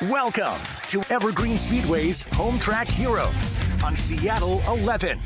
Welcome to Evergreen Speedway's Hometrack Heroes on Seattle 11.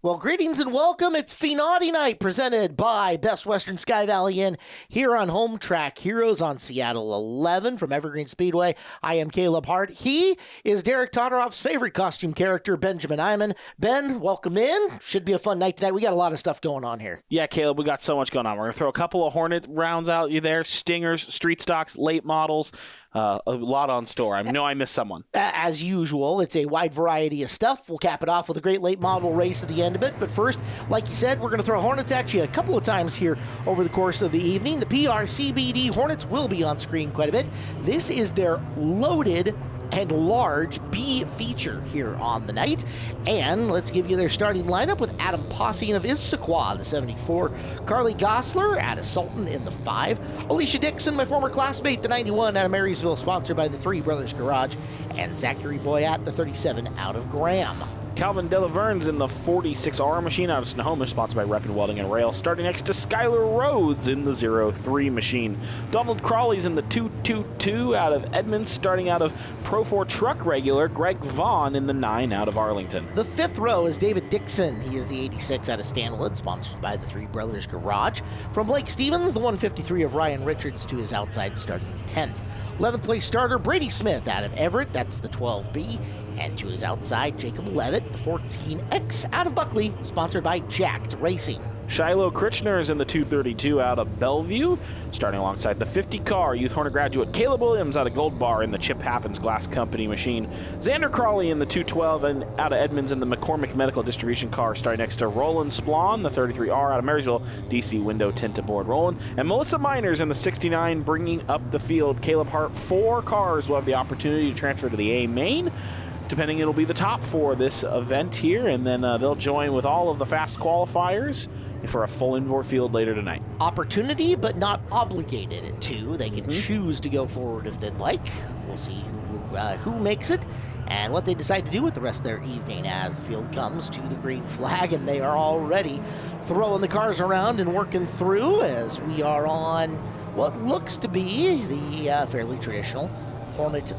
Well, greetings and welcome. It's FEENAUGHTY night presented by Best Western Sky Valley Inn here on Hometrack Heroes on Seattle 11 from Evergreen Speedway. I am Caleb Hart. He is Derek Todoroff's favorite costume character, Benjamin Iman. Ben, welcome in. Should be a fun night tonight. We got a lot of stuff going on here. Yeah, Caleb, we got so much going on. We're going to throw a couple of Hornet rounds out you there, Stingers, street stocks, late models. A lot on store. I know I missed someone. As usual, it's a wide variety of stuff. We'll cap it off with a great late model race at the end of it. But first, like you said, we're going to throw Hornets at you a couple of times here over the course of the evening. The PRCBD Hornets will be on screen quite a bit. This is their loaded and large B feature here on the night. And let's give you their starting lineup with Adam Posse of Issaquah, the 74, Carly Gosler, Ada Sultan in the 5, Alicia Dixon, my former classmate, the 91 out of Marysville, sponsored by the Three Brothers Garage, and Zachary Boyat, the 37 out of Graham. Calvin Delaverne's in the 46R machine out of Snohomish, sponsored by Rep and Welding and Rail, starting next to Skylar Rhodes in the 03 machine. Donald Crawley's in the 222 out of Edmonds, starting out of Pro 4 Truck Regular, Greg Vaughn in the 9 out of Arlington. The 5th row is David Dixon. He is the 86 out of Stanwood, sponsored by the Three Brothers Garage. From Blake Stevens, the 153 of Ryan Richards to his outside starting 10th. 11th place starter, Brady Smith out of Everett, that's the 12B. And to his outside, Jacob Levitt, the 14X out of Buckley, sponsored by Jacked Racing. Shiloh Kritchner is in the 232 out of Bellevue, starting alongside the 50 car Youth Hornet graduate Caleb Williams out of Gold Bar in the Chip Happens Glass Company machine. Xander Crawley in the 212 and out of Edmonds in the McCormick Medical Distribution car, starting next to Roland Splon, the 33R out of Marysville, DC window tint aboard Roland. And Melissa Miners in the 69 bringing up the field. Caleb Hart, 4 cars will have the opportunity to transfer to the A main. Depending, it'll be the top for this event here, and then they'll join with all of the fast qualifiers for a full indoor field later tonight. Opportunity, but not obligated to. They can choose to go forward if they'd like. We'll see who makes it and what they decide to do with the rest of their evening as the field comes to the green flag, and they are already throwing the cars around and working through as we are on what looks to be the fairly traditional Hornet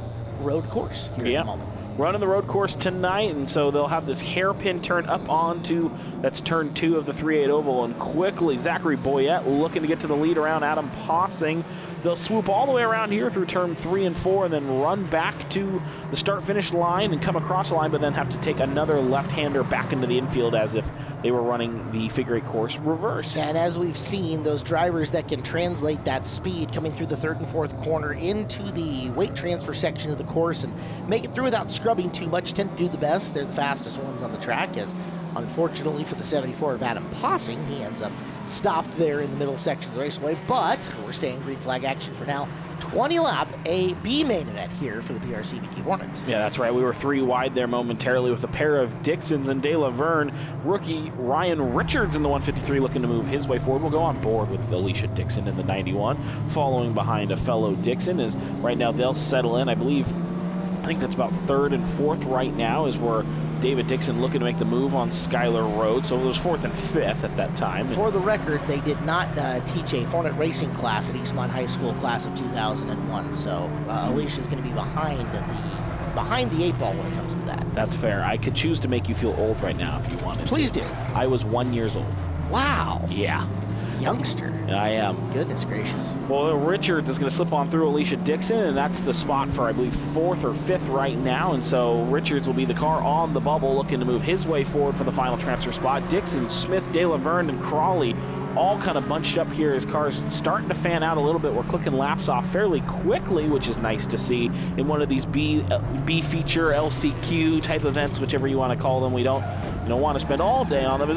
road course here at the moment. Running the road course tonight, and so they'll have this hairpin turn up onto, that's turn 2 of the 3/8 oval, and quickly Zachary Boyette looking to get to the lead around Adam Possing. They'll swoop all the way around here through turn 3 and 4 and then run back to the start-finish line and come across the line, but then have to take another left-hander back into the infield as if they were running the figure-8 course reverse. And as we've seen, those drivers that can translate that speed coming through the 3rd and 4th corner into the weight transfer section of the course and make it through without scrubbing too much tend to do the best. They're the fastest ones on the track, as unfortunately for the 74 of Adam Possing, he ends up stopped there in the middle section of the raceway, but we're staying green flag action for now. 20-lap A B main event here for the PRCBD Hornets. Yeah, that's right. We were 3 wide there momentarily with a pair of Dixons and De La Verne. Rookie Ryan Richards in the 153 looking to move his way forward. We'll go on board with Alicia Dixon in the 91. Following behind a fellow Dixon is right now they'll settle in. I think that's about 3rd and 4th right now is where David Dixon looking to make the move on Skylar Road. So it was 4th and 5th at that time. For the record, they did not teach a Hornet racing class at Eastmont High School class of 2001. So Alicia's going to be behind the 8 ball when it comes to that. That's fair. I could choose to make you feel old right now if you wanted. Please do. I was 1 year old. Wow. Yeah. Youngster. I am. Goodness gracious. Well, Richards is going to slip on through Alicia Dixon, and that's the spot for, I believe, 4th or 5th right now. And so Richards will be the car on the bubble looking to move his way forward for the final transfer spot. Dixon, Smith, De La Verne, and Crawley all kind of bunched up here as cars starting to fan out a little bit. We're clicking laps off fairly quickly, which is nice to see in one of these B feature, LCQ type events, whichever you want to call them. We don't want to spend all day on them.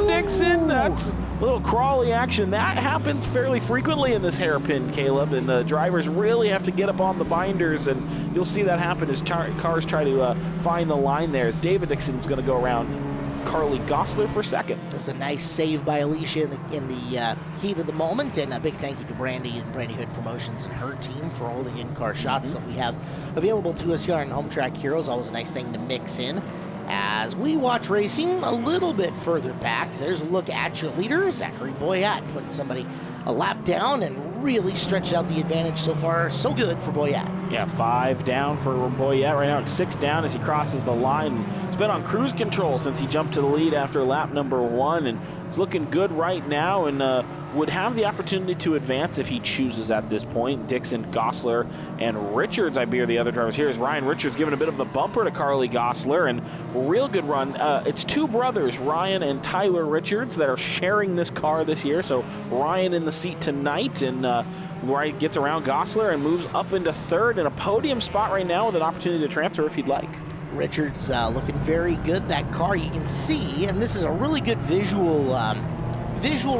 Dixon, that's a little Crawley action. That happens fairly frequently in this hairpin, Caleb, and the drivers really have to get up on the binders, and you'll see that happen as cars try to find the line there. As David Dixon's going to go around Carly Gosler for 2nd. There's a nice save by Alicia in the heat of the moment, and a big thank you to Brandy and Brandy Hood Promotions and her team for all the in-car shots that we have available to us here on Hometrack Heroes. Always a nice thing to mix in. As we watch racing a little bit further back, there's a look at your leader, Zachary Boyat, putting somebody a lap down and really stretched out the advantage so far. So good for Boyat. Yeah, 5 down for Boyette right now. It's 6 down as he crosses the line. He's been on cruise control since he jumped to the lead after lap number 1, and he's looking good right now, and would have the opportunity to advance if he chooses at this point. Dixon, Gosler, and Richards, I bear the other drivers here, as Ryan Richards giving a bit of the bumper to Carly Gosler, and real good run. It's 2 brothers, Ryan and Tyler Richards, that are sharing this car this year. So Ryan in the seat tonight, and Wright gets around Gosler and moves up into 3rd in a podium spot right now with an opportunity to transfer if he'd like. Richards looking very good. That car you can see, and this is a really good visual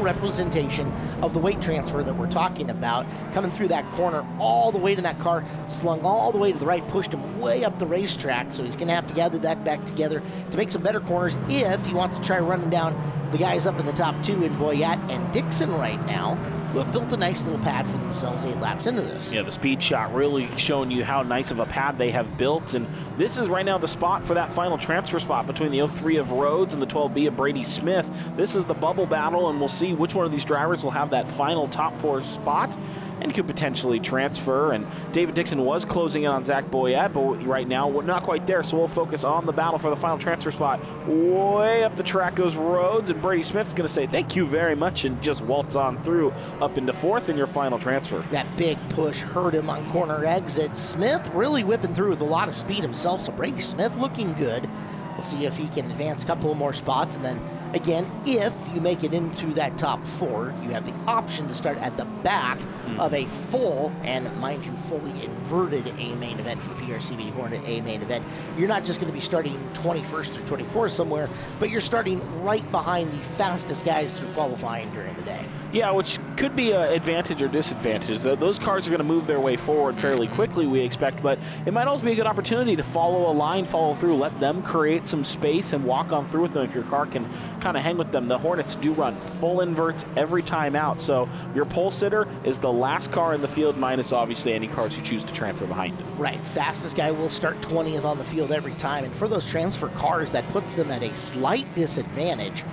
representation of the weight transfer that we're talking about. Coming through that corner, all the weight in that car slung all the way to the right, pushed him way up the racetrack, so he's going to have to gather that back together to make some better corners if he wants to try running down the guys up in the top 2 in Boyette and Dixon right now, who have built a nice little pad for themselves 8 laps into this. Yeah, the speed shot really showing you how nice of a pad they have built, and this is right now the spot for that final transfer spot between the 03 of Rhodes and the 12B of Brady Smith. This is the bubble battle, and we'll see which one of these drivers will have that final top 4 spot and could potentially transfer. And David Dixon was closing in on Zach Boyette, but right now we're not quite there, so we'll focus on the battle for the final transfer spot. Way up the track goes Rhodes, and Brady Smith's going to say thank you very much and just waltz on through up into 4th in your final transfer. That big push hurt him on corner exit. Smith really whipping through with a lot of speed himself, so Brady Smith looking good. We'll see if he can advance a couple more spots, and then again, if you make it into that top 4, you have the option to start at the back of a full, and mind you, fully inverted A main event for the PRCB Hornet A main event. You're not just going to be starting 21st or 24th somewhere, but you're starting right behind the fastest guys through qualifying during the day. Yeah, which could be an advantage or disadvantage. Those cars are going to move their way forward fairly quickly, we expect, but it might also be a good opportunity to follow a line, follow through, let them create some space and walk on through with them if your car can kind of hang with them. The Hornets do run full inverts every time out, so your pole sitter is the last car in the field, minus obviously any cars you choose to transfer behind it. Right, fastest guy will start 20th on the field every time, and for those transfer cars, that puts them at a slight disadvantage.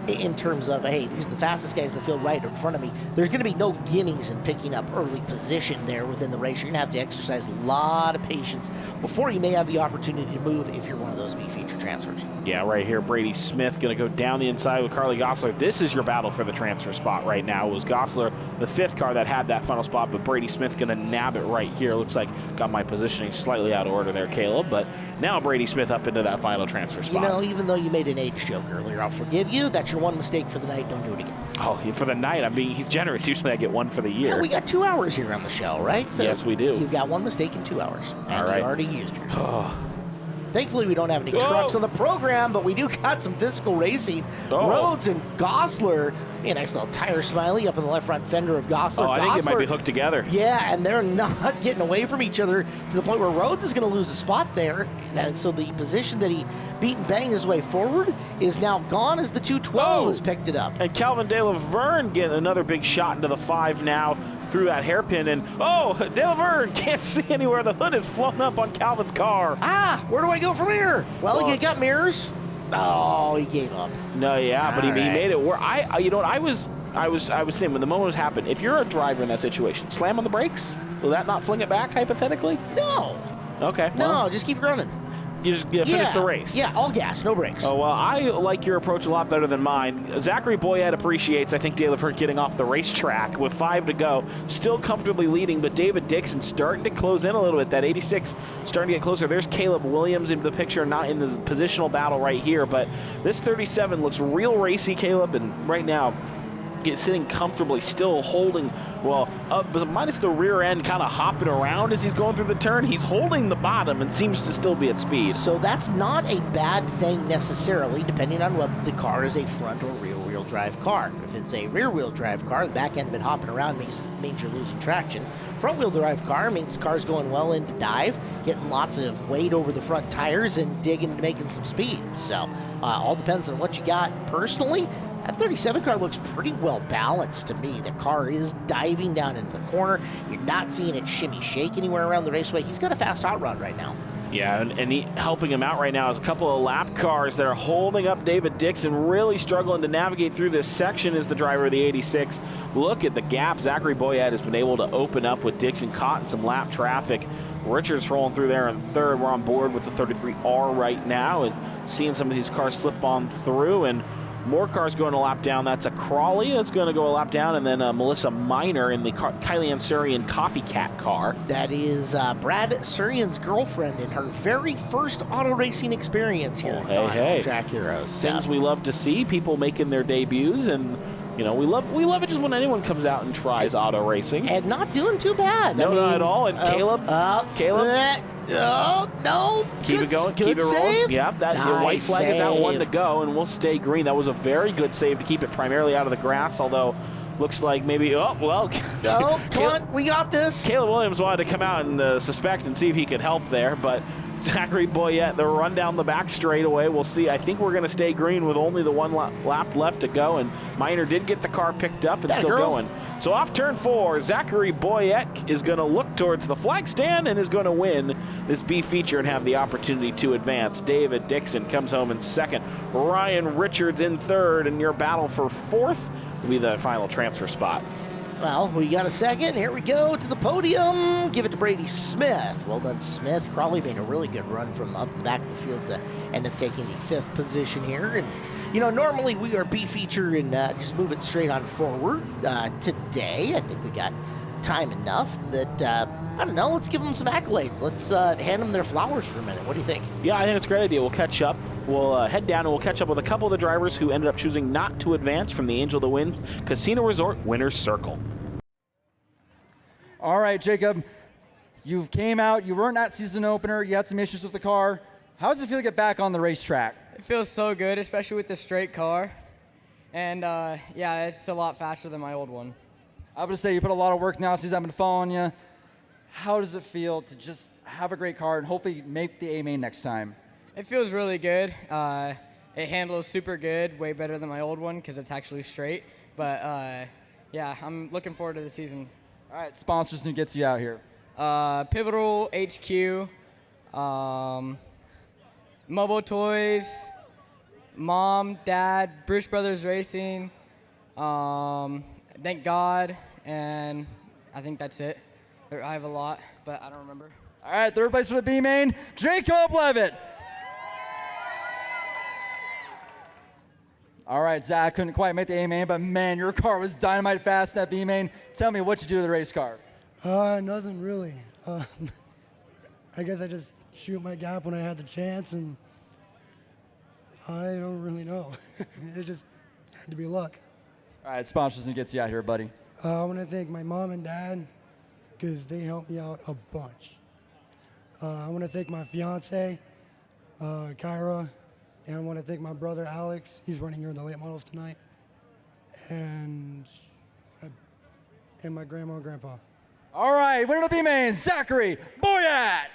In terms of, hey, these are the fastest guys in the field right in front of me. There's going to be no gimmies in picking up early position there within the race. You're going to have to exercise a lot of patience before you may have the opportunity to move if you're one of those B-feature transfers. Yeah, right here, Brady Smith going to go down the inside with Carly Gosler. This is your battle for the transfer spot right now. It was Gosler, the 5th car that had that final spot, but Brady Smith going to nab it right here. Looks like got my positioning slightly out of order there, Caleb, but now Brady Smith up into that final transfer spot. You know, even though you made an age joke earlier, I'll forgive you. That's your one mistake for the night. Don't do it again. Oh, for the night. I mean, he's generous. Usually I get 1 for the year. Yeah, we got 2 hours here on the show, right? So yes, we do. You've got 1 mistake in 2 hours. And all right. you already used yours. Thankfully, we don't have any trucks on the program, but we do got some physical racing. Rhodes and Gosler, a nice little tire smiley up in the left front fender of Gosler. I think it might be hooked together. Yeah, and they're not getting away from each other to the point where Rhodes is going to lose a spot there. So the position that he beat and banged his way forward is now gone as the 212 has picked it up. And Calvin De Laverne getting another big shot into the 5 now through that hairpin, and De Laverne can't see anywhere. The hood is flown up on Calvin's car. Where do I go from here? Well, you got mirrors. Oh, he gave up. No, yeah, but he made it work. I was thinking when the moment was happened, if you're a driver in that situation, slam on the brakes. Will that not fling it back hypothetically? No. Okay. No, just keep running. You just finish the race. Yeah, all gas, no brakes. Oh, well, I like your approach a lot better than mine. Zachary Boyette appreciates, I think, De Laverne getting off the racetrack with 5 to go. Still comfortably leading, but David Dixon starting to close in a little bit. That 86 starting to get closer. There's Caleb Williams into the picture, not in the positional battle right here, but this 37 looks real racy, Caleb, and right now, sitting comfortably, still holding, minus the rear end kind of hopping around as he's going through the turn. He's holding the bottom and seems to still be at speed. So that's not a bad thing necessarily, depending on whether the car is a front or rear-wheel drive car. If it's a rear-wheel drive car, the back end of it hopping around means you're losing traction. Front-wheel drive car means the car's going well into dive, getting lots of weight over the front tires and digging and making some speed. So all depends on what you got. Personally, that 37 car looks pretty well balanced to me. The car is diving down into the corner. You're not seeing it shimmy shake anywhere around the raceway. He's got a fast hot rod right now. Yeah, and helping him out right now is a couple of lap cars that are holding up David Dixon, really struggling to navigate through this section is the driver of the 86. Look at the gap Zachary Boyette has been able to open up with Dixon caught in some lap traffic. Richards rolling through there in third. We're on board with the 33R right now and seeing some of these cars slip on through, and more cars going a lap down. That's a Crawley that's going to go a lap down, and then Melissa Miner in the Kylie Ann Surian copycat car. That is Brad Surian's girlfriend in her very first auto racing experience here at Hometrack Heroes. Things we love to see, people making their debuts, and you know, we love it just when anyone comes out and tries auto racing. And not doing too bad. No, not at all. And Caleb? Oh, no. Keep it going. Keep it rolling. Yep, your white flag is out, one to go, and we'll stay green. That was a very good save to keep it primarily out of the grass, although looks like maybe, come on, we got this. Caleb Williams wanted to come out and suspect and see if he could help there, but Zachary Boyette, the run down the back straightaway. We'll see. I think we're going to stay green with only the one lap left to go, and Miner did get the car picked up and still going. So off turn 4, Zachary Boyette is going to look towards the flag stand and is going to win this B feature and have the opportunity to advance. David Dixon comes home in second. Ryan Richards in third, and your battle for fourth will be the final transfer spot. Well, we got a second. Here we go to the podium. Give it to Brady Smith. Well done, Smith. Crawley made a really good run from up in the back of the field to end up taking the 5th position here. And, you know, normally we are B feature and just move it straight on forward. Today, I think we got time enough that, I don't know, let's give them some accolades. Let's hand them their flowers for a minute. What do you think? Yeah, I think it's a great idea. We'll catch up. We'll head down and we'll catch up with a couple of the drivers who ended up choosing not to advance from the Angel to Win Casino Resort Winner's Circle. All right, Jacob, you came out, you weren't at season opener, you had some issues with the car. How does it feel to get back on the racetrack? It feels so good, especially with the straight car. And yeah, it's a lot faster than my old one. I would say you put a lot of work now since I've been following you. How does it feel to just have a great car and hopefully make the A main next time? It feels really good. It handles super good, way better than my old one because it's actually straight. But yeah, I'm looking forward to the season. All right, sponsors who gets you out here. Pivotal HQ, Mobile Toys, Mom, Dad, Bruce Brothers Racing, Thank God, and I think that's it. I have a lot, but I don't remember. All right, third place for the B main, Jacob Levitt. All right, Zach, couldn't quite make the A main, but man, your car was dynamite fast in that B main. Tell me what you do to the race car. Nothing really. I guess I just shoot my gap when I had the chance, and I don't really know. It just had to be luck. All right, sponsors who gets you out here, buddy. I want to thank my mom and dad because they helped me out a bunch. I want to thank my fiance, Kyra. And I want to thank my brother, Alex. He's running here in the late models tonight. And my grandma and grandpa. All right, winner of the B-Main, Zachary Boyette.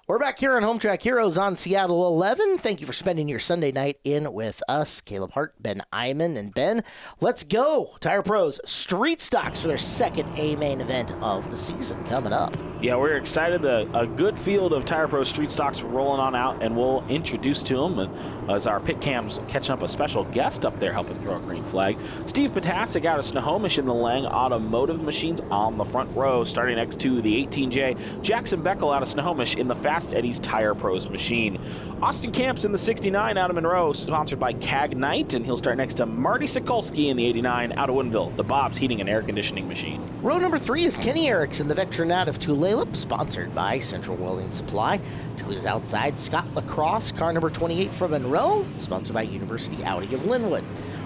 We're back here on Hometrack Heroes on Seattle 11. Thank you for spending your Sunday night in with us, Caleb Hart, Ben Iman, and Ben. Let's go. Tire Pros Street Stocks for their second A-Main event of the season coming up. Yeah, we're excited. A good field of Tire Pro Street Stocks rolling on out, and we'll introduce to them as our pit cam's catching up a special guest up there helping throw a green flag. Steve Potasic out of Snohomish in the Lang Automotive Machines on the front row, starting next to the 18J. Jackson Beckel out of Snohomish in the Fast Eddie's Tire Pros machine. Austin Camps in the 69 out of Monroe, sponsored by CAG Knight, and he'll start next to Marty Sokolsky in the 89 out of Woodinville, the Bob's Heating and Air Conditioning machine. Row number 3 is Kenny Erickson, the veteran out of Tulalip, sponsored by Central Welding Supply. To his outside, Scott Lacrosse, car number 28 from Monroe, sponsored by University Audi of Linwood.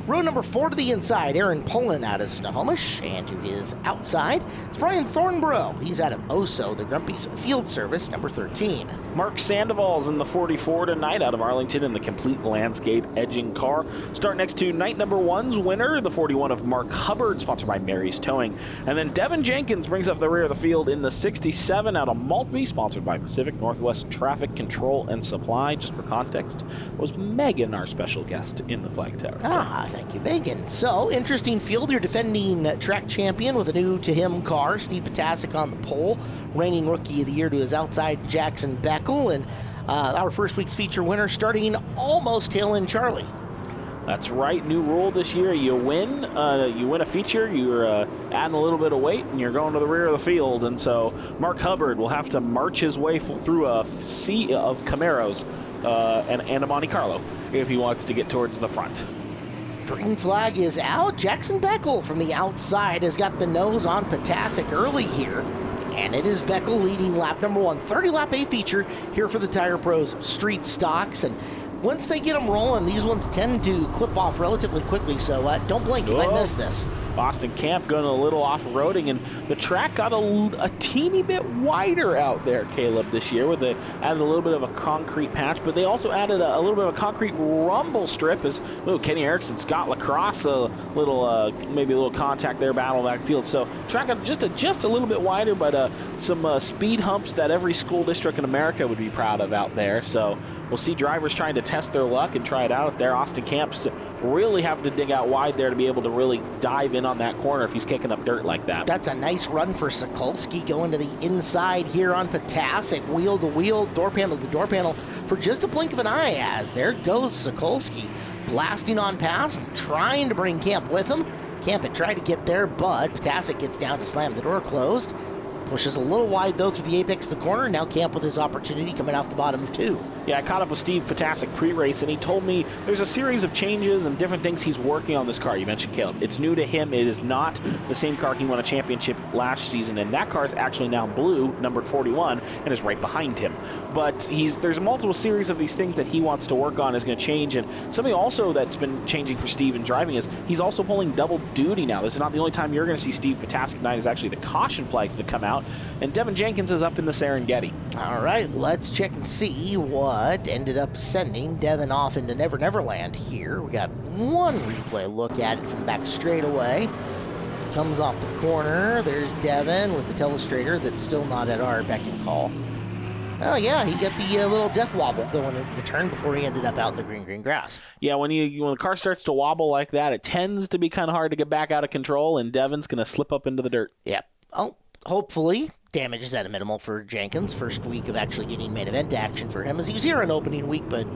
Row number 4 to the inside, Aaron Pullen out of Snohomish, and to his outside, it's Brian Thornborough. He's out of Oso, the Grumpy's Field Service, number 13. Mark Sandoval's in the 44 tonight out of Arlington in the Complete Landscape Edging car. Start next to night number 1's winner, the 41 of Mark Hubbard, sponsored by Mary's Towing. And then Devin Jenkins brings up the rear of the field in the 67 out of Maltby, sponsored by Pacific Northwest Traffic Control and Supply. Just for context, was Megan our special guest in the flag tower. Thank you, Bacon. So, interesting field. Your defending track champion with a new-to-him car, Steve Potasic on the pole. Reigning Rookie of the Year to his outside, Jackson Beckel. And our first week's feature winner starting almost tail end Charlie. That's right. New rule this year. You win a feature, you're adding a little bit of weight, and you're going to the rear of the field. And so Mark Hubbard will have to march his way through a sea of Camaros and a Monte Carlo if he wants to get towards the front. Green flag is out. Jackson Beckel from the outside has got the nose on Potasic early here. And it is Beckel leading lap number 1. 30-lap A feature here for the Tire Pros Street Stocks. And once they get them rolling, these ones tend to clip off relatively quickly, so don't blink, you might miss this. Boston Camp going a little off-roading, and the track got a teeny bit wider out there, Caleb, this year, with they added a little bit of a concrete patch, but they also added a little bit of a concrete rumble strip as Kenny Erickson, Scott Lacrosse, maybe a little contact there, battle backfield. So track got just a little bit wider, but some speed humps that every school district in America would be proud of out there. So we'll see drivers trying to test their luck and try it out there. Austin Camp's really having to dig out wide there to be able to really dive in on that corner if he's kicking up dirt like that. That's a nice run for Sokolsky going to the inside here on Potasic. Wheel to wheel, door panel to door panel for just a blink of an eye as there goes Sokolsky blasting on past and trying to bring Camp with him. Camp had tried to get there, but Potasic gets down to slam the door closed. Pushes a little wide, though, through the apex of the corner. Now Camp with his opportunity coming off the bottom of 2. Yeah, I caught up with Steve Potasic pre-race, and he told me there's a series of changes and different things he's working on this car. You mentioned Caleb. It's new to him. It is not the same car he won a championship last season, and that car is actually now blue, numbered 41, and is right behind him. But there's a multiple series of these things that he wants to work on is going to change, and something also that's been changing for Steve in driving is he's also pulling double duty now. This is not the only time you're going to see Steve Potasic tonight. Is actually the caution flags to come out, and Devin Jenkins is up in the Serengeti. All right, let's check and see what ended up sending Devin off into Never Never Land here. We got one replay look at it from back straightaway. As it comes off the corner, there's Devin with the telestrator that's still not at our beck and call. Oh, yeah, he got the little death wobble going into the turn before he ended up out in the green grass. Yeah, when the car starts to wobble like that, it tends to be kind of hard to get back out of control, and Devin's going to slip up into the dirt. Yep. Oh, hopefully damage is at a minimal for Jenkins. First week of actually getting main event action for him as he was here in opening week, but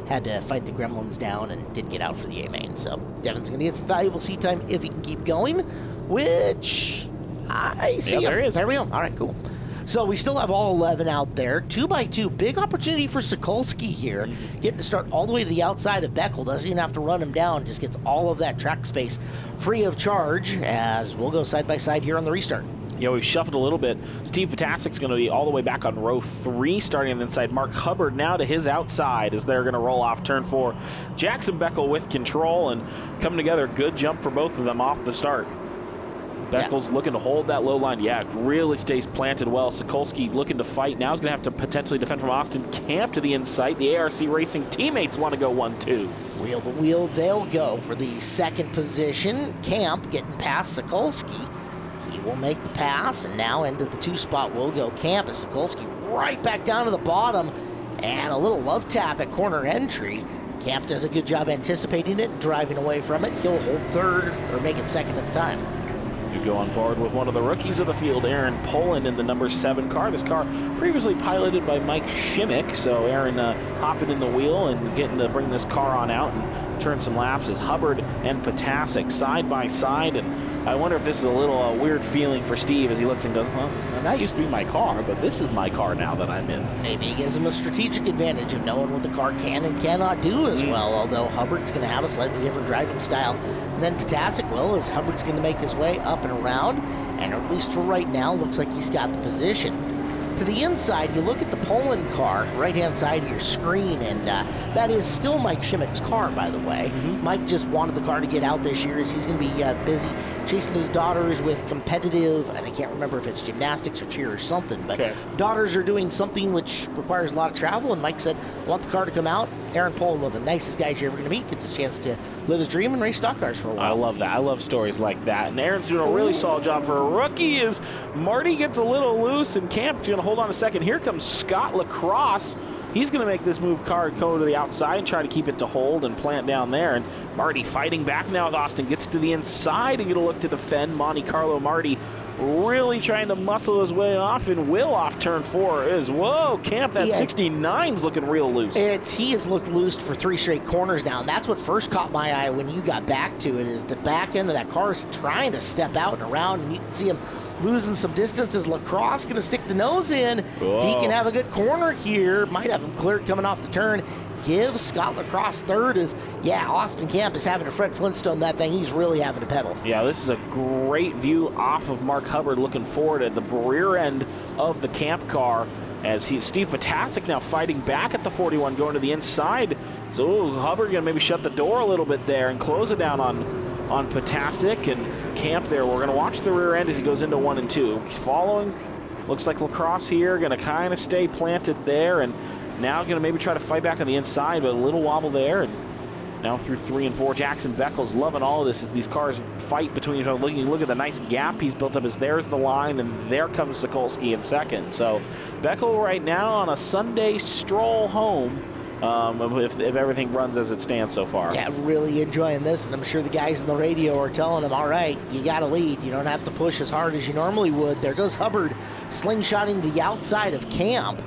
had to fight the gremlins down and didn't get out for the A-main. So Devin's going to get some valuable seat time if he can keep going, which I see. Yeah, there he is. There we go. All right, cool. So we still have all 11 out there. 2x2, big opportunity for Sokolsky here. Getting to start all the way to the outside of Beckel. Doesn't even have to run him down. Just gets all of that track space free of charge as we'll go side by side here on the restart. Yeah, we've shuffled a little bit. Steve Potasic's going to be all the way back on row 3, starting on the inside. Mark Hubbard now to his outside as they're going to roll off turn 4. Jackson Beckel with control and coming together. Good jump for both of them off the start. Beckel's looking to hold that low line. Yeah, really stays planted well. Sokolsky looking to fight. Now he's going to have to potentially defend from Austin Camp to the inside. The ARC Racing teammates want to go 1-2. Wheel to wheel, they'll go for the second position. Camp getting past Sokolsky. He will make the pass, and now into the 2 spot will go Camp as Sokolsky right back down to the bottom, and a little love tap at corner entry. Camp does a good job anticipating it and driving away from it. He'll hold 3rd or make it 2nd at the time. You go on board with one of the rookies of the field, Aaron Poland, in the number 7 car. This car previously piloted by Mike Shimmick, so Aaron hopping in the wheel and getting to bring this car on out and turn some laps as Hubbard and Potasic side by side. And I wonder if this is a little weird feeling for Steve as he looks and goes, well, that used to be my car, but this is my car now that I'm in. Maybe it gives him a strategic advantage of knowing what the car can and cannot do as well, although Hubbard's going to have a slightly different driving style than Potasic will, as Hubbard's going to make his way up and around, and at least for right now, looks like he's got the position. To the inside, you look at the Poland car, right-hand side of your screen, and that is still Mike Shimmick's car, by the way. Mike just wanted the car to get out this year as he's going to be busy chasing his daughters with competitive, and I can't remember if it's gymnastics or cheer or something, but daughters are doing something which requires a lot of travel, and Mike said, I want the car to come out. Aaron Poland, one of the nicest guys you're ever going to meet, gets a chance to live his dream and race stock cars for a while. I love that. I love stories like that. And Aaron's doing a really solid job for a rookie as Marty gets a little loose and Camp going to hold on a second. Here comes Scott Lacrosse he's going to make this move car go to the outside and try to keep it to hold and plant down there. And Marty fighting back now with Austin, gets to the inside and going to look to defend. Monte Carlo Marty really trying to muscle his way off, and will off turn 4 is, whoa, Camp, that 69's looking real loose. He has looked loose for 3 straight corners now, and that's what first caught my eye when you got back to it, is the back end of that car is trying to step out and around, and you can see him losing some distance as Lacrosse going to stick the nose in. Whoa. If he can have a good corner here, might have him cleared coming off the turn. Give Scott Lacrosse third as, Austin Camp is having to Fred Flintstone that thing. He's really having to pedal. Yeah, this is a great view off of Mark Hubbard looking forward at the rear end of the Camp car as Steve Potasic now fighting back at the 41 going to the inside. So Hubbard going to maybe shut the door a little bit there and close it down on Potasic and Camp there. We're going to watch the rear end as he goes into 1 and 2. Following, looks like Lacrosse here going to kind of stay planted there, and now going to maybe try to fight back on the inside, but a little wobble there. And now through 3 and 4, Jackson Beckles loving all of this as these cars fight between each other. Look at the nice gap he's built up as there's the line, and there comes Sokolsky in second. So Beckel right now on a Sunday stroll home, if everything runs as it stands so far. Yeah, really enjoying this, and I'm sure the guys in the radio are telling him, all right, you got to lead. You don't have to push as hard as you normally would. There goes Hubbard slingshotting the outside of Camp.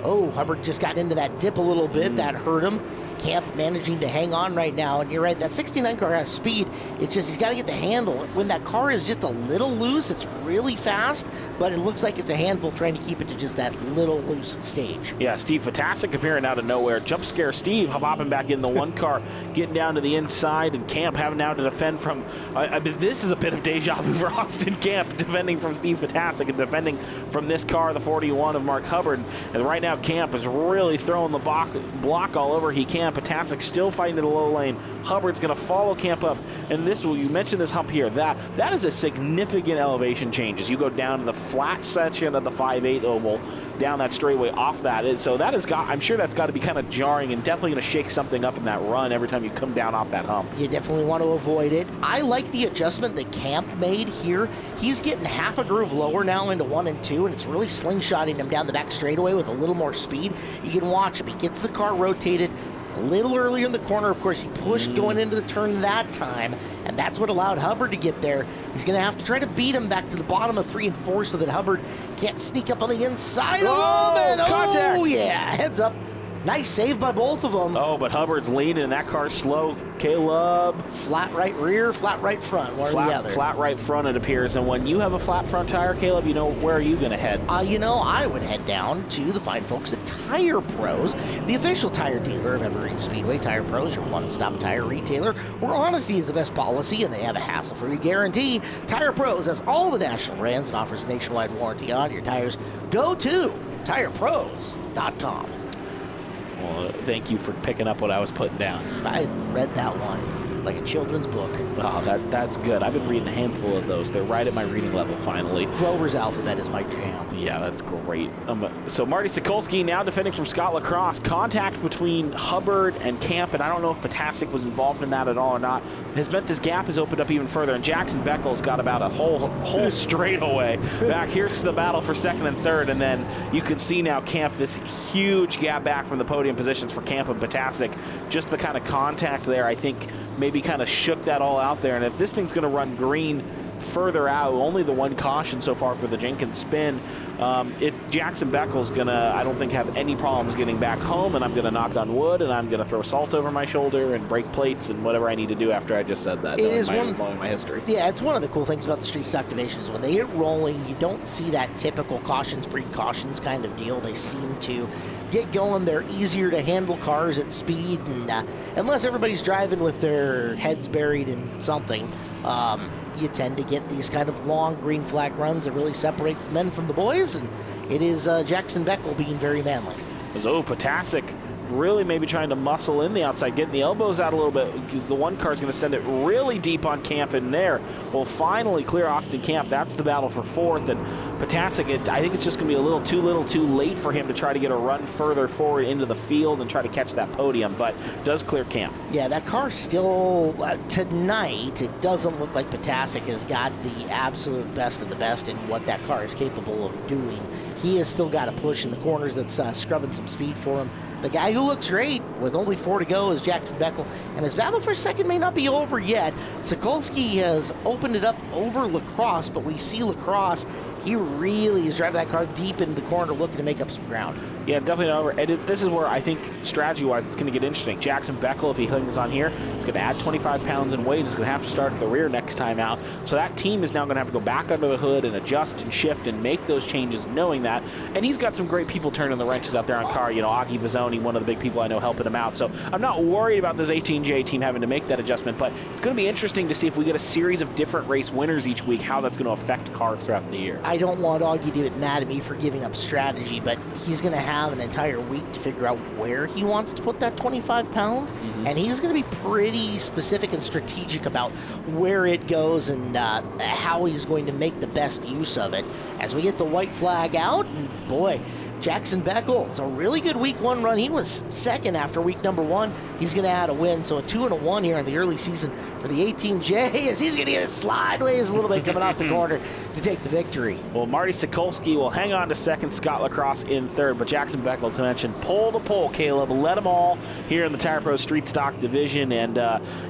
Oh, Hubbard just got into that dip a little bit. That hurt him. Camp managing to hang on right now, and you're right, that 69 car has speed. It's just he's got to get the handle. When that car is just a little loose, it's really fast, but it looks like it's a handful trying to keep it to just that little loose stage. Yeah, Steve Potasic appearing out of nowhere. Jump scare Steve hopping back in the one car, getting down to the inside, and Camp having now to defend from, this is a bit of deja vu for Austin Camp, defending from Steve Potasic and defending from this car, the 41 of Mark Hubbard. And right now Camp is really throwing the block all over he can. Potasic still fighting in the low lane. Hubbard's going to follow Camp up, and you mentioned this hump here. That is a significant elevation change as you go down to the flat section of the 5/8 oval, down that straightaway off that. So that has got, I'm sure that's got to be kind of jarring and definitely going to shake something up in that run every time you come down off that hump. You definitely want to avoid it. I like the adjustment that Camp made here. He's getting half a groove lower now into 1 and 2, and it's really slingshotting him down the back straightaway with a little more speed. You can watch him. He gets the car rotated a little earlier in the corner. Of course, he pushed going into the turn that time, and that's what allowed Hubbard to get there. He's going to have to try to beat him back to the bottom of 3 and 4 so that Hubbard can't sneak up on the inside. Contact. Oh, yeah, heads up. Nice save by both of them. Oh, but Hubbard's leaning, and that car's slow. Caleb. Flat right rear, flat right front, one or the other. Flat right front, it appears. And when you have a flat front tire, Caleb, where are you going to head? I would head down to the fine folks at Tire Pros, the official tire dealer of Evergreen Speedway. Tire Pros, your one-stop tire retailer, where honesty is the best policy, and they have a hassle-free guarantee. Tire Pros has all the national brands and offers nationwide warranty on your tires. Go to TirePros.com. Well, thank you for picking up what I was putting down. I read that one like a children's book. Oh, that's good. I've been reading a handful of those. They're right at my reading level, finally. Grover's Alphabet is my jam. Yeah, that's great. So Marty Sokolsky now defending from Scott Lacrosse. Contact between Hubbard and Camp, and I don't know if Potasic was involved in that at all or not, has meant this gap has opened up even further, and Jackson Beckles got about a whole straightaway back. Here's the battle for second and third, and then you can see now Camp, this huge gap back from the podium positions for Camp and Potasic. Just the kind of contact there, I think, maybe kind of shook that all out there. And if this thing's going to run green further out, only the one caution so far for the Jenkins spin, it's Jackson Beckles going to, I don't think, have any problems getting back home, and I'm going to knock on wood, and I'm going to throw salt over my shoulder and brake plates and whatever I need to do after I just said that. It is knowing my history. Yeah, it's one of the cool things about the street stock divisions. When they get rolling, you don't see that typical cautions, precautions kind of deal. They seem to get going. They're easier to handle cars at speed, and unless everybody's driving with their heads buried in something, you tend to get these kind of long green flag runs that really separates the men from the boys, and it is Jackson Beckel being very manly. Potasic really maybe trying to muscle in the outside, getting the elbows out a little bit. The one car is going to send it really deep on Camp in there. Will finally clear Austin Camp. That's the battle for fourth. And Potasic, I think it's just going to be a little too late for him to try to get a run further forward into the field and try to catch that podium, but does clear Camp. Yeah, that car still, tonight, it doesn't look like Potasic has got the absolute best of the best in what that car is capable of doing. He has still got a push in the corners that's scrubbing some speed for him. The guy who looks great with only 4 to go is Jackson Beckel, and his battle for second may not be over yet. Sokolsky has opened it up over Lacrosse, but we see Lacrosse, he really is driving that car deep into the corner looking to make up some ground. Yeah, definitely not over. And this is where I think strategy-wise it's going to get interesting. Jackson Beckel, if he hangs on here, is going to add 25 pounds in weight. He's going to have to start at the rear next time out. So that team is now going to have to go back under the hood and adjust and shift and make those changes knowing that. And he's got some great people turning the wrenches out there on car. You know, Augie Vizzoni, one of the big people I know helping him out. So I'm not worried about this 18J team having to make that adjustment, but it's going to be interesting to see if we get a series of different race winners each week, how that's going to affect cars throughout the year. I don't want Augie to get mad at me for giving up strategy, but he's going to have an entire week to figure out where he wants to put that 25 pounds, and he's going to be pretty specific and strategic about where it goes and how he's going to make the best use of it. As we get the white flag out, and boy, Jackson Beckel, it's a really good week 1 run. He was second after week number 1. He's going to add a win, so a 2-1 here in the early season for the 18J as he's going to get it sideways a little bit coming off the corner to take the victory. Well, Marty Sokolsky will hang on to second, Scott Lacrosse in third, but Jackson Beckel, to mention, pole to pole, Caleb, led them all here in the Tire Pro Street Stock division. And,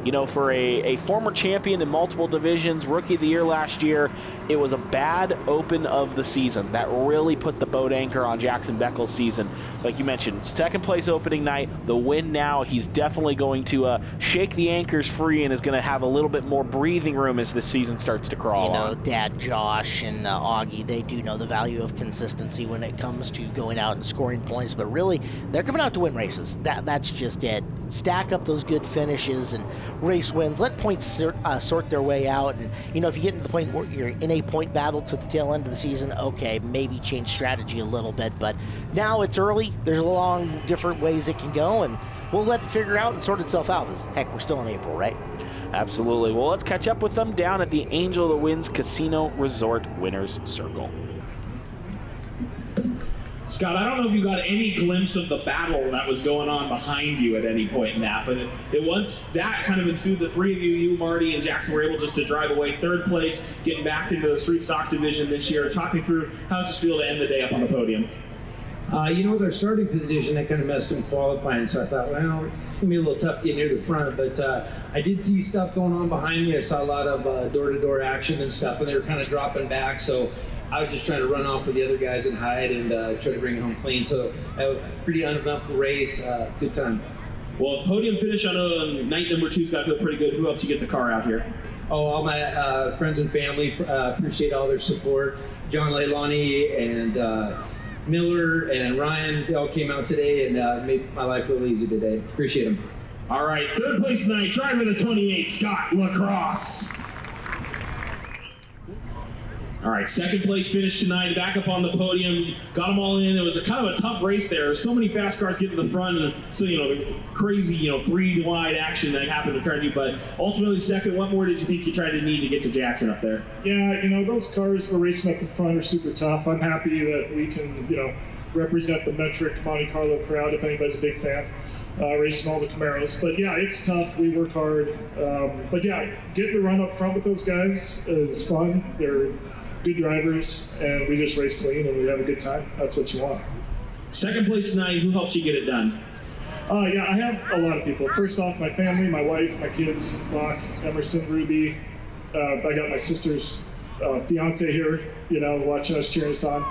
you know, for a former champion in multiple divisions, Rookie of the Year last year, it was a bad open of the season. That really put the boat anchor on Jackson Beckel's season. Like you mentioned, second place opening night, the win now. He's definitely going to shake the anchors free and is going to have a little bit more breathing room as the season starts to crawl You know, on. Dad Josh and Augie, they do know the value of consistency when it comes to going out and scoring points, but really, they're coming out to win races. That's just it. Stack up those good finishes and race wins. Let points sort their way out. And, you know, if you get to the point where you're in a point battle to the tail end of the season, okay, maybe change strategy a little bit. But now it's early. There's a long different ways it can go, and we'll let it figure out and sort itself out. Heck, we're still in April, right? Absolutely. Well, let's catch up with them down at the Angel of the Winds Casino Resort Winners Circle. Scott, I don't know if you got any glimpse of the battle that was going on behind you at any point in that, but it once that kind of ensued, the three of you, Marty, and Jackson, were able just to drive away third place, getting back into the Street Stock division this year. Talk me through, how does this feel to end the day up on the podium? You know, their starting position, that kind of messed them qualifying, so I thought, well, it's going to be a little tough to get near the front, but I did see stuff going on behind me. I saw a lot of door-to-door action and stuff, and they were kind of dropping back, so I was just trying to run off with the other guys and hide and try to bring it home clean. So a pretty uneventful race, good time. Well, podium finish on night number 2's got to feel pretty good. Who helped you get the car out here? Oh, all my friends and family, appreciate all their support. John Leilani and Miller and Ryan, they all came out today and made my life a little easy today. Appreciate them. All right, third place tonight, driver the 28, Scott Lacrosse. All right, second place finish tonight, back up on the podium, got them all in. It was a kind of a tough race there. So many fast cars getting to the front, and so, you know, the crazy, you know, 3-wide action that happened to Carnegie, but ultimately second. What more did you think you tried to need to get to Jackson up there? Yeah, you know, those cars were racing up in front are super tough. I'm happy that we can, you know, represent the metric Monte Carlo crowd, if anybody's a big fan, racing all the Camaros. But yeah, it's tough. We work hard. But yeah, getting to run up front with those guys is fun. They're good drivers, and we just race clean and we have a good time. That's what you want. Second place tonight, who helped you get it done? Yeah, I have a lot of people. First off, my family, my wife, my kids, Bach, Emerson, Ruby. I got my sister's fiance here, you know, watching us, cheering us on.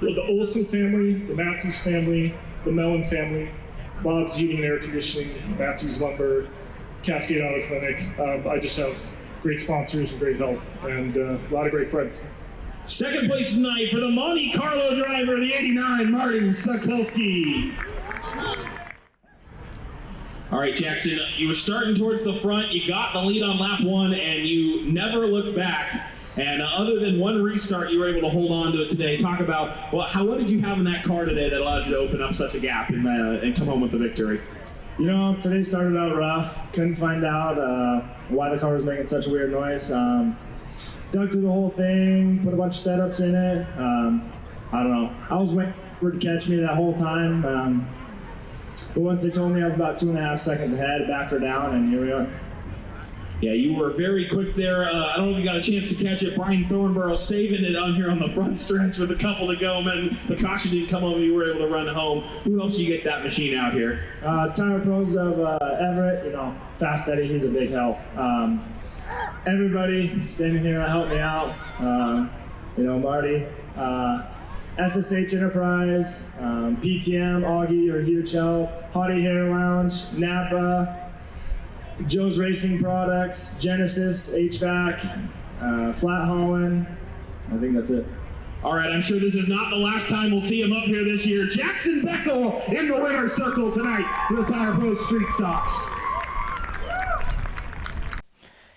The Olson family, the Matthews family, the Mellon family, Bob's Heating and Air Conditioning, Matthews Lumber, Cascade Auto Clinic. I just have great sponsors and great help, and a lot of great friends. Second place tonight for the Monte Carlo driver, the 89, Martin Sokolsky. All right, Jackson, you were starting towards the front. You got the lead on lap 1, and you never looked back. And other than one restart, you were able to hold on to it today. Talk about, well, what did you have in that car today that allowed you to open up such a gap and come home with the victory? You know, today started out rough. Couldn't find out why the car was making such a weird noise. Dug through the whole thing, put a bunch of setups in it. I don't know. I was waiting for it to catch me that whole time. But once they told me I was about 2.5 seconds ahead, backed her down, and here we are. Yeah, you were very quick there. I don't know if you got a chance to catch it. Brian Thornborough saving it on here on the front stretch with a couple to go. Man, the caution didn't come over. You were able to run home. Who helps you get that machine out here? Tire pros of Everett, you know, Fast Eddie, he's a big help. Everybody standing here to help me out. You know, Marty, SSH Enterprise, PTM, Augie are huge help. Hottie Hair Lounge, Napa, Joe's Racing Products, Genesis, HVAC, Flat Holland. I think that's it. All right, I'm sure this is not the last time we'll see him up here this year. Jackson Beckel in the winner's circle tonight for the Tire Pro Street Stocks.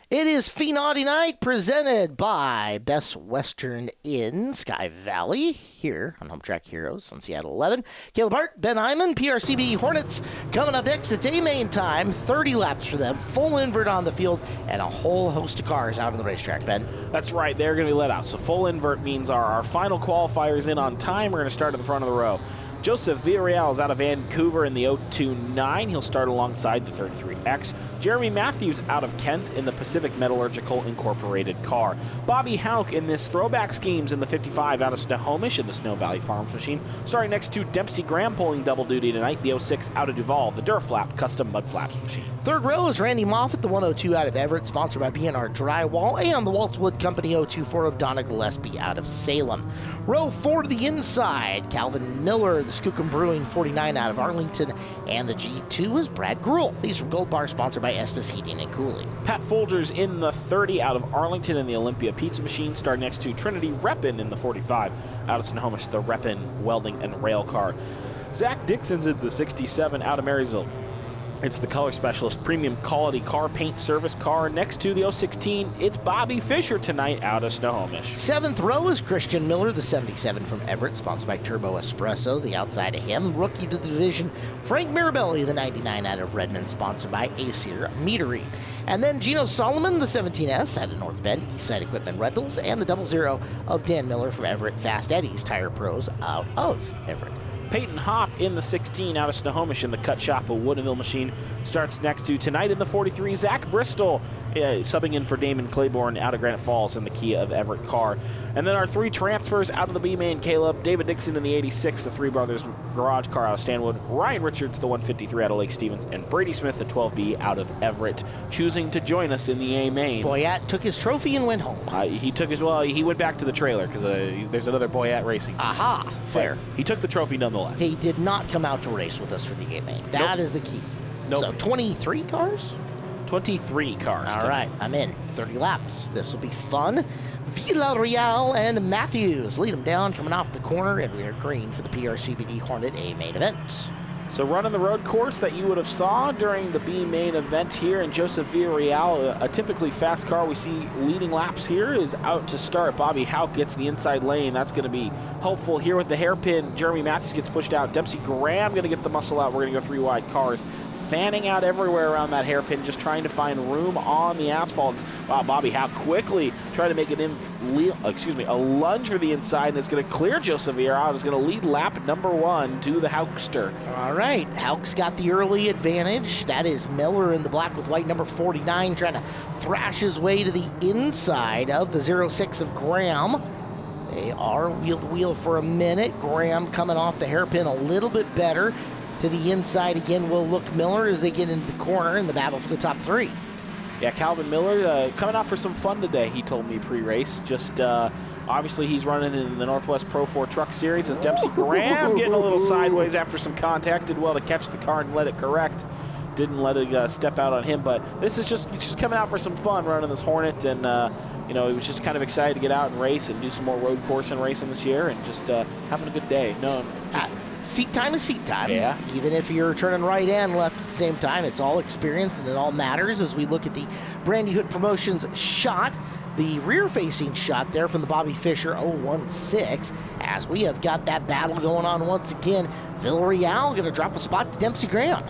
It is FEENAUGHTY night presented by Best Western Inn, Sky Valley, here on Hometrack Heroes on Seattle 11. Caleb Hart, Ben Hyman, PRCB Hornets coming up next. It's A-main time, 30 laps for them, full invert on the field, and a whole host of cars out on the racetrack, Ben. That's right, they're going to be let out. So full invert means our final qualifiers in on time. We're going to start at the front of the row. Joseph Villarreal is out of Vancouver in the 029. He'll start alongside the 33X. Jeremy Matthews out of Kent in the Pacific Metallurgical Incorporated car. Bobby Hauk in this throwback schemes in the 55 out of Snohomish in the Snow Valley Farms machine. Starting next to Dempsey Graham pulling double duty tonight, the 06 out of Duval, the Duraflap custom mud flaps machine. Third row is Randy Moffat, the 102 out of Everett, sponsored by B&R Drywall, and the Waltzwood Company 024 of Donna Gillespie out of Salem. Row 4 to the inside, Calvin Miller, the Skookum Brewing 49 out of Arlington, and the G2 is Brad Gruhl. He's from Gold Bar, sponsored by Estes Heating and Cooling. Pat Folgers in the 30 out of Arlington in the Olympia Pizza Machine. Starting next to Trinity Reppin in the 45 out of Snohomish, the Reppin Welding and Rail car. Zach Dixon's in the 67 out of Marysville. It's the Color Specialist Premium Quality Car Paint Service car. Next to the 016, it's Bobby Fisher tonight out of Snohomish. Seventh row is Christian Miller, the 77 from Everett, sponsored by Turbo Espresso. The outside of him, rookie to the division, Frank Mirabelli, the 99 out of Redmond, sponsored by Acer Meadery. And then Gino Solomon, the 17S out of North Bend, Eastside Equipment Rentals, and the 00 of Dan Miller from Everett, Fast Eddie's Tire Pros out of Everett. Peyton Hopp in the 16 out of Snohomish in the Cut Shop, a Woodinville machine. Starts next to tonight in the 43, Zach Bristol, subbing in for Damon Claiborne out of Granite Falls in the Kia of Everett car. And then our three transfers out of the B-main, Caleb. David Dixon in the 86, the Three Brothers Garage car out of Stanwood. Ryan Richards, the 153 out of Lake Stevens. And Brady Smith, the 12B out of Everett, choosing to join us in the A-main. Boyette took his trophy and went home. He went back to the trailer because there's another Boyette Racing. Aha, fair. But he took the trophy nonetheless. He did not come out to race with us for the A-main. That is the key. Nope. So 23 cars? 23 cars. All right, I'm in. 30 laps. This will be fun. Villarreal and Matthews lead them down coming off the corner, and we are green for the PRCBD Hornet A-main event. So running the road course that you would have saw during the B main event here in Joseph Villarreal, a typically fast car we see leading laps here is out to start. Bobby Hauk gets the inside lane. That's going to be helpful here with the hairpin. Jeremy Matthews gets pushed out. Dempsey Graham going to get the muscle out. We're going to go three wide cars. Fanning out everywhere around that hairpin, just trying to find room on the asphalt. Wow, Bobby Hauk quickly trying to make a lunge for the inside, and it's going to clear Joseph Villarreal. It's going to lead lap number 1 to the Haukster. All right, Hauk's got the early advantage. That is Miller in the black with white, number 49, trying to thrash his way to the inside of the 06 of Graham. They are wheel to wheel for a minute. Graham coming off the hairpin a little bit better. To the inside again will look Miller as they get into the corner in the battle for the top 3. Yeah, Calvin Miller coming out for some fun today, he told me pre-race. Just obviously he's running in the Northwest Pro 4 Truck Series as Dempsey Graham getting a little sideways after some contact. Did well to catch the car and let it correct. Didn't let it step out on him, but this is he's just coming out for some fun running this Hornet, and he was just kind of excited to get out and race and do some more road course and racing this year, and just having a good day. Seat time is seat time. Yeah. Even if you're turning right and left at the same time, it's all experience and it all matters as we look at the Brandy Hood Promotions shot. the rear-facing shot there from the Bobby Fischer 016, as we have got that battle going on once again. Villarreal going to drop a spot to Dempsey Graham.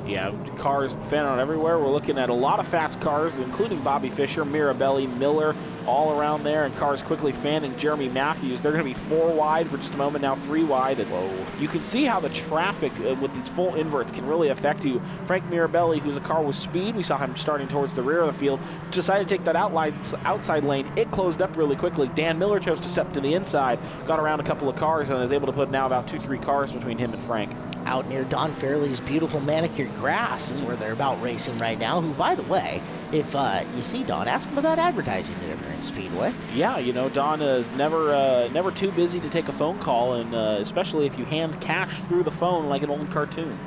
Yeah, cars fan out everywhere. We're looking at a lot of fast cars, including Bobby Fischer, Mirabelli, Miller, all around there, and cars quickly fanning Jeremy Matthews. They're going to be 4 wide for just a moment, now 3 wide. And you can see how the traffic with these full inverts can really affect you. Frank Mirabelli, who's a car with speed, we saw him starting towards the rear of the field, decided to take that outside lane. It closed up really quickly. Dan Miller chose to step to the inside, got around a couple of cars, and is able to put now about 2-3 cars between him and Frank. Out near Don Fairley's beautiful manicured grass is where they're about racing right now, who, by the way, if you see Don, ask him about advertising at Evergreen Speedway. Yeah, you know, Don is never too busy to take a phone call, and especially if you hand cash through the phone like an old cartoon.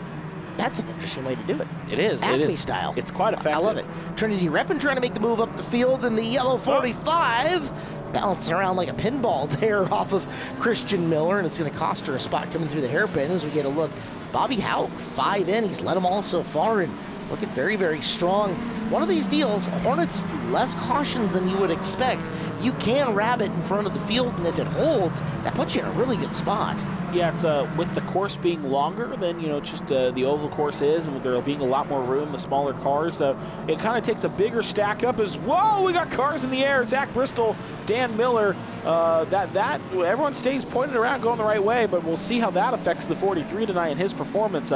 That's an interesting way to do it. It is. Acme style. It's quite effective. I love it. Trinity Reppin trying to make the move up the field in the yellow 45. Bouncing around like a pinball there off of Christian Miller, and it's going to cost her a spot coming through the hairpin as we get a look. Bobby Hauk, 5 in. He's led them all so far and looking very, very strong. One of these deals, Hornets, less cautions than you would expect. You can rabbit in front of the field, and if it holds, that puts you in a really good spot. Yeah, it's with the course being longer than, you know, just the oval course is, and with there being a lot more room, the smaller cars, it kind of takes a bigger stack up as, whoa, we got cars in the air. Zach Bristol, Dan Miller, everyone stays pointed around going the right way, but we'll see how that affects the 43 tonight in his performance.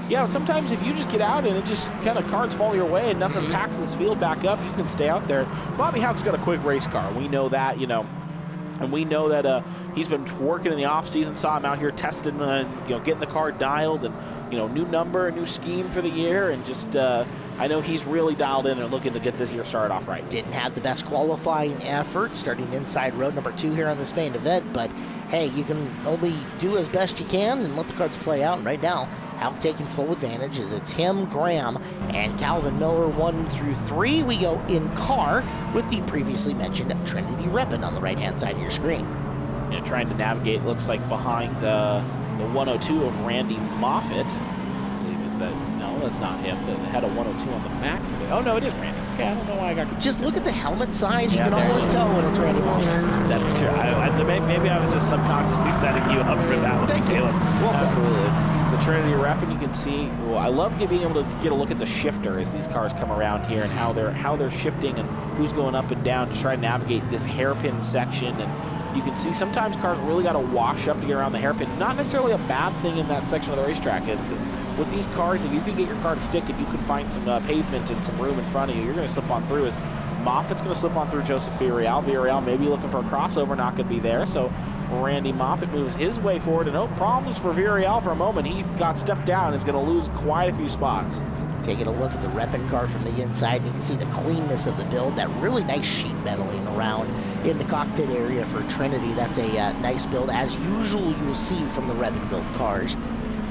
Yeah, sometimes if you just get out and it just kind of cards fall your way and nothing packs this field back up, you can stay out there. Bobby Hauk's got a quick race car. We know that, you know. And we know that he's been working in the offseason, saw him out here testing, getting the car dialed, and, you know, new number, new scheme for the year, and just, I know he's really dialed in and looking to get this year started off right. Didn't have the best qualifying effort, starting inside road number 2 here on this main event, but hey, you can only do as best you can and let the cards play out, and right now, Hauk taking full advantage as it's him, Graham, and Calvin Miller 1 through 3. We go in car with the previously mentioned Trinity Reppin on the right-hand side of your screen. Yeah, trying to navigate, looks like behind the 102 of Randy Moffitt. I believe is that, no, that's not him, but it had a 102 on the back. Oh, no, it is Randy. Okay, I don't know why I got confused. Just look at the helmet size. You can always tell when it's Randy Moffitt. That is true. Maybe I was just subconsciously setting you up for that one. Thank you. Absolutely. So Trinity Reppin, you can see, well, I love being able to get a look at the shifter as these cars come around here and how they're shifting and who's going up and down to try to navigate this hairpin section. And you can see sometimes cars really got to wash up to get around the hairpin. Not necessarily a bad thing in that section of the racetrack, is because with these cars, if you can get your car to stick and you can find some pavement and some room in front of you, you're going to slip on through. As Moffitt's going to slip on through Joseph Villarreal. Villarreal maybe looking for a crossover, not going to be there. So Randy Moffitt moves his way forward, and no problems for Villarreal for a moment. He got stepped down and is going to lose quite a few spots. Taking a look at the Reppin car from the inside, and you can see the cleanness of the build, that really nice sheet metaling around in the cockpit area for Trinity. That's a nice build, as usual you will see from the Reppin build cars.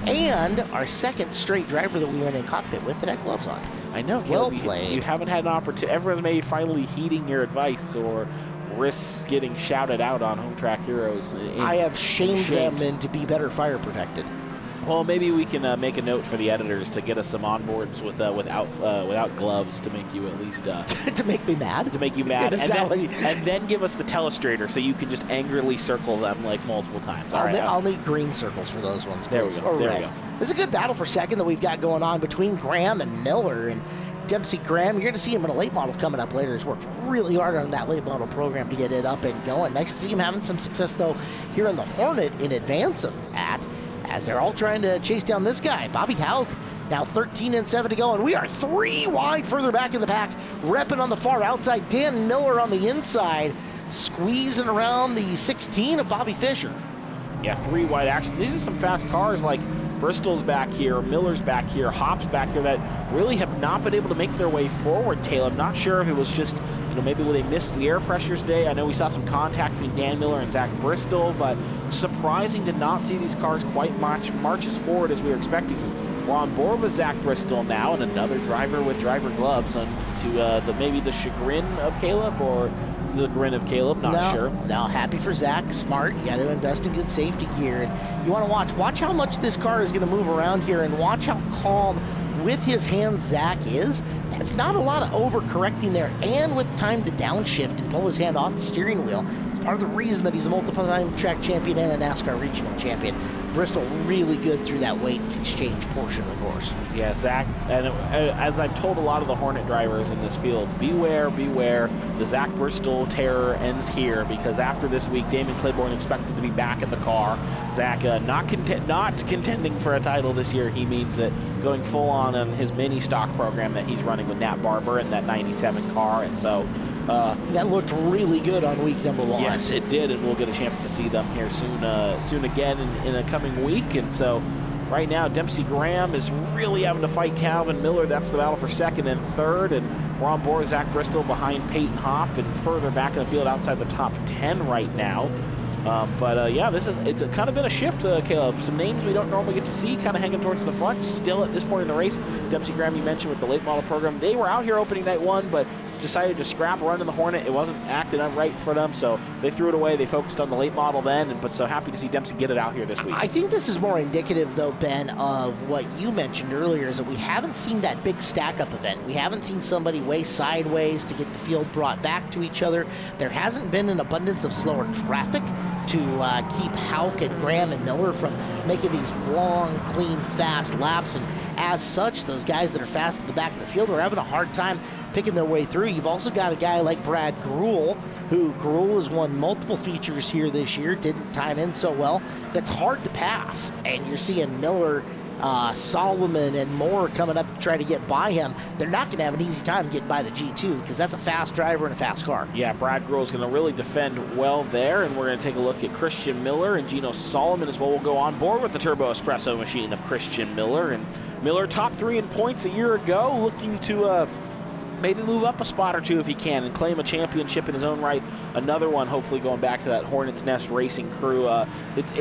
And our second straight driver that we went in cockpit with that had gloves on. I know, well Caleb, played. You haven't had an opportunity. Everyone's maybe finally heeding your advice or risks getting shouted out on Hometrack Heroes. I have shamed them into be better fire protected. Well, maybe we can make a note for the editors to get us some onboards without gloves to make you at least to make me mad. To make you mad, and then give us the telestrator so you can just angrily circle them like multiple times. I'll need green circles for those ones. There we go. Or there red. we go. This is a good battle for second that we've got going on between Graham and Miller. And Dempsey Graham, you're going to see him in a late model coming up later. He's worked really hard on that late model program to get it up and going. Nice to see him having some success, though, here in the Hornet in advance of that, as they're all trying to chase down this guy, Bobby Hauk. Now 13 and 7 to go, and we are 3 wide further back in the pack. Reppin on the far outside, Dan Miller on the inside, squeezing around the 16 of Bobby Fischer. Yeah, 3 wide action. These are some fast cars like Bristol's back here, Miller's back here, Hop's back here that really have not been able to make their way forward, Caleb. Not sure if it was just, maybe they missed the air pressures today. I know we saw some contact between Dan Miller and Zach Bristol, but surprising to not see these cars quite march as forward as we were expecting. We're on board with Zach Bristol now, and another driver with driver gloves, to maybe the chagrin of Caleb or the grin of Caleb, not sure. No, happy for Zach, smart. You got to invest in good safety gear. And you want to watch how much this car is going to move around here, and watch how calm with his hands Zach is, that's not a lot of overcorrecting there, and with time to downshift and pull his hand off the steering wheel. It's part of the reason that he's a multiple-time track champion and a NASCAR regional champion. Bristol really good through that weight exchange portion of the course. Yeah, Zach, and as I've told a lot of the Hornet drivers in this field, beware, beware. The Zach Bristol terror ends here, because after this week, Damon Claiborne expected to be back in the car. Zach not contending for a title this year. He means it, going full on his mini stock program that he's running with Nat Barber in that 97 car, and so that looked really good on week number 1. Yes, it did, and we'll get a chance to see them here soon again in a coming week. And so right now, Dempsey Graham is really having to fight Calvin Miller. That's the battle for second and third, and we're on board Zach Bristol behind Peyton Hopp and further back in the field outside the top 10 right now. Yeah, it's kind of been a shift, Caleb. Some names we don't normally get to see kind of hanging towards the front still at this point in the race. Dempsey Graham, you mentioned with the late model program, they were out here opening night 1, but decided to scrap running the Hornet. It wasn't acting right for them, so they threw it away. They focused on the late model then, but so happy to see Dempsey get it out here this week. I think this is more indicative, though, Ben, of what you mentioned earlier, is that we haven't seen that big stack-up event. We haven't seen somebody way sideways to get the field brought back to each other. There hasn't been an abundance of slower traffic to keep Houck and Graham and Miller from making these long, clean, fast laps. And as such, those guys that are fast at the back of the field are having a hard time picking their way through. You've also got a guy like Brad Gruhl, who Gruhl has won multiple features here this year, didn't time in so well. That's hard to pass. And you're seeing Miller, Solomon, and Moore coming up to try to get by him. They're not going to have an easy time getting by the G2 because that's a fast driver and a fast car. Yeah, Brad Gruhl is going to really defend well there, and we're going to take a look at Christian Miller and Gino Solomon as well. We'll go on board with the turbo espresso machine of Christian Miller. And Miller top 3 in points a year ago, looking to maybe move up a spot or two if he can and claim a championship in his own right. Another one, hopefully going back to that Hornets Nest racing crew. It's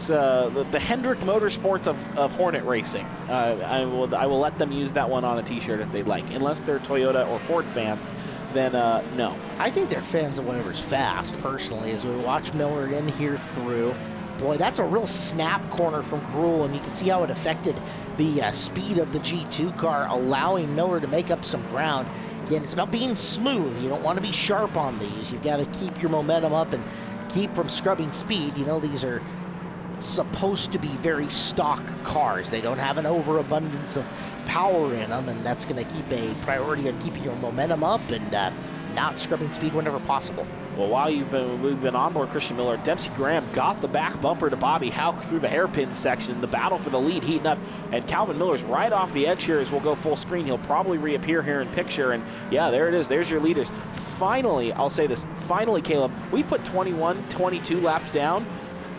the Hendrick Motorsports of Hornet racing. I will let them use that one on a T-shirt if they'd like, unless they're Toyota or Ford fans. Then no. I think they're fans of whatever's fast. Personally, as we watch Miller in here through. Boy, that's a real snap corner from Gruhl, and you can see how it affected the speed of the G2 car, allowing Miller to make up some ground. Again, it's about being smooth. You don't want to be sharp on these. You've got to keep your momentum up and keep from scrubbing speed. You know, these are supposed to be very stock cars. They don't have an overabundance of power in them, and that's going to keep a priority on keeping your momentum up and not scrubbing speed whenever possible. Well, while we've been on board Christian Miller, Dempsey Graham got the back bumper to Bobby Houck through the hairpin section. The battle for the lead heating up, and Calvin Miller's right off the edge here as we'll go full screen. He'll probably reappear here in picture, and yeah, there it is. There's your leaders. Finally, I'll say this. Finally, Caleb, we've put 21, 22 laps down.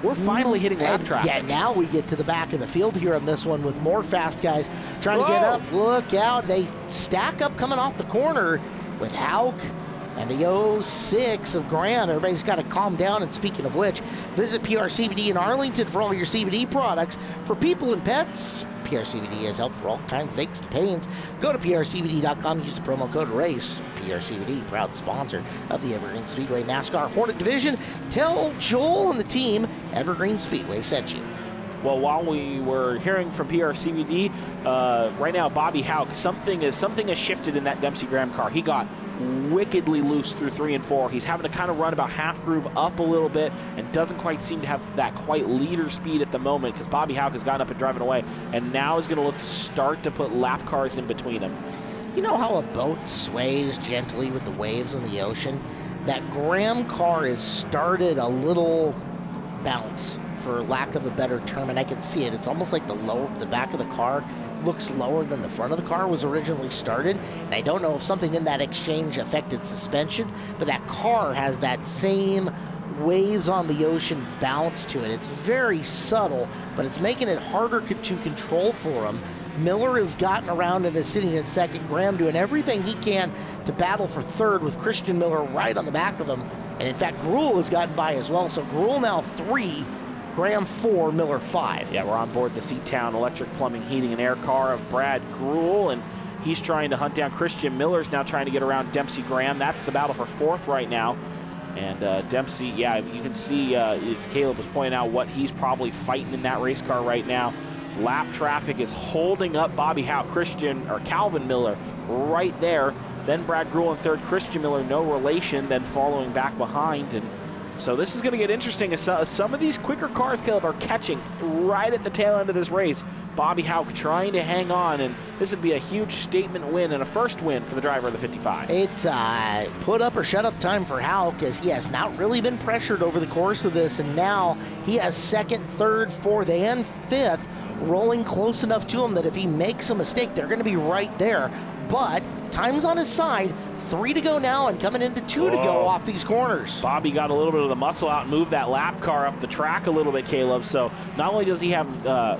We're finally hitting lap traffic. Yeah, now we get to the back of the field here on this one with more fast guys trying to get up. Look out. They stack up coming off the corner with Houck and the 06 of Graham. Everybody's got to calm down. And speaking of which, visit PRCBD in Arlington for all your CBD products. For people and pets, PRCBD has help for all kinds of aches and pains. Go to PRCBD.com, use the promo code RACE. PRCBD, proud sponsor of the Evergreen Speedway NASCAR Hornet Division. Tell Joel and the team Evergreen Speedway sent you. Well, while we were hearing from PRCBD, right now, Bobby Houck, something has shifted in that Dempsey Graham car. He got wickedly loose through 3 and 4. He's having to kind of run about half groove up a little bit and doesn't quite seem to have that quite leader speed at the moment because Bobby Houck has gotten up and driving away and now is going to look to start to put lap cars in between him. You know how a boat sways gently with the waves in the ocean? That Graham car has started a little bounce, for lack of a better term, and I can see it. It's almost like the back of the car looks lower than the front of the car was originally started, and I don't know if something in that exchange affected suspension, but that car has that same waves on the ocean bounce to it. It's very subtle, but it's making it harder to control for him. Miller has gotten around and is sitting in second. Graham doing everything he can to battle for third with Christian Miller right on the back of him, and in fact Gruhl has gotten by as well, so Gruhl now 3, Graham 4, Miller 5. Yeah, we're on board the Seatown Electric Plumbing, Heating, and Air car of Brad Gruhl, and he's trying to hunt down Christian Miller's now trying to get around Dempsey Graham. That's the battle for 4th right now. And Dempsey, yeah, you can see, as Caleb was pointing out, what he's probably fighting in that race car right now. Lap traffic is holding up Bobby Howe, Calvin Miller right there. Then Brad Grewell in third, Christian Miller, no relation, then following back behind. And so this is going to get interesting as some of these quicker cars, Caleb, are catching right at the tail end of this race. Bobby Houck trying to hang on, and this would be a huge statement win and a first win for the driver of the 55. It's put up or shut up time for Houck, as he has not really been pressured over the course of this, and now he has second, third, fourth, and fifth rolling close enough to him that if he makes a mistake, they're going to be right there. But time's on his side. 3 to go now, and coming into 2 to go off these corners. Bobby got a little bit of the muscle out and moved that lap car up the track a little bit, Caleb. So not only does he have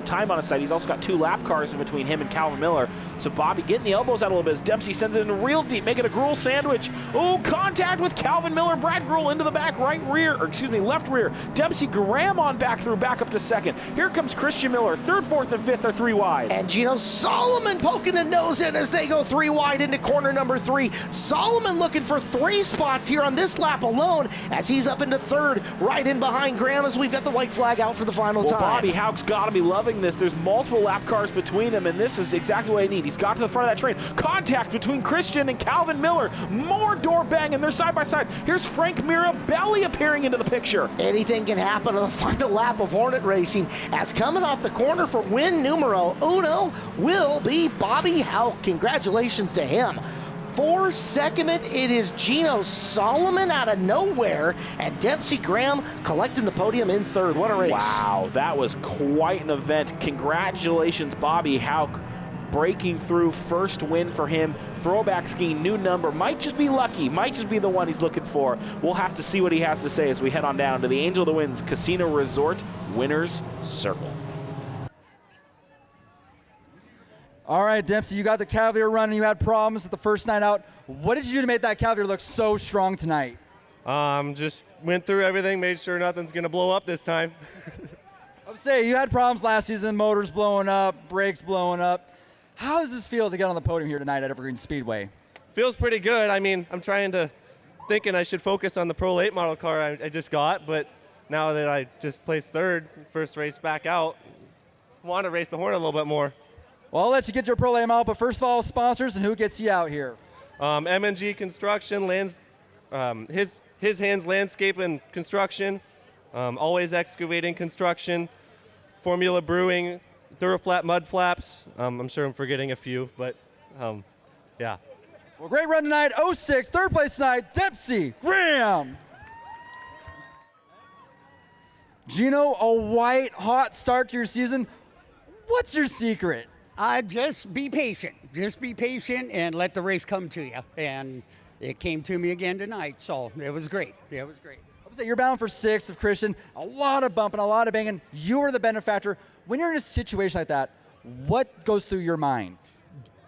time on his side, he's also got 2 lap cars in between him and Calvin Miller. So Bobby getting the elbows out a little bit as Dempsey sends it in real deep, making a Grewell sandwich. Oh, contact with Calvin Miller. Brad Grewell into the back left rear. Dempsey Graham on back through, back up to second. Here comes Christian Miller. Third, fourth, and fifth are 3 wide. And Gino Solomon poking a nose in as they go 3 wide into corner number 3. Solomon looking for 3 spots here on this lap alone as he's up into third, right in behind Graham as we've got the white flag out for the final time. Bobby Houck's got to be loving this. There's multiple lap cars between them, and this is exactly what I need. He's got to the front of that train. Contact between Christian and Calvin Miller. More door banging. They're side by side. Here's Frank Mirabelli appearing into the picture. Anything can happen on the final lap of Hornet Racing, as coming off the corner for win numero uno will be Bobby Houck. Congratulations to him. For second, it is Gino Solomon out of nowhere, and Dempsey Graham collecting the podium in third. What a race. Wow, that was quite an event. Congratulations, Bobby Houck, breaking through, first win for him. Throwback skiing, new number, might just be lucky, might just be the one he's looking for. We'll have to see what he has to say as we head on down to the Angel of the Winds Casino Resort Winners Circle. All right, Dempsey, you got the Cavalier running. You had problems at the first night out. What did you do to make that Cavalier look so strong tonight? Just went through everything, made sure nothing's going to blow up this time. I would say you had problems last season, motors blowing up, brakes blowing up. How does this feel to get on the podium here tonight at Evergreen Speedway? Feels pretty good. I mean, I'm thinking I should focus on the Pro Late model car I just got, but now that I just placed third, first race back out, want to race the Hornet a little bit more. Well, I'll let you get your Pro Late out, but first of all, sponsors and who gets you out here? M&G Construction, his hands landscape and construction, Always Excavating Construction, Formula Brewing, Duraflat Mud Flaps. I'm sure I'm forgetting a few, but yeah. Well, great run tonight, 06, third place tonight, Dempsey Graham. Gino, a white hot start to your season. What's your secret? Just be patient. Just be patient and let the race come to you. And it came to me again tonight, so it was great. It was great. I would say you're bound for 6th of Christian. A lot of bumping, a lot of banging. You are the benefactor. When you're in a situation like that, what goes through your mind?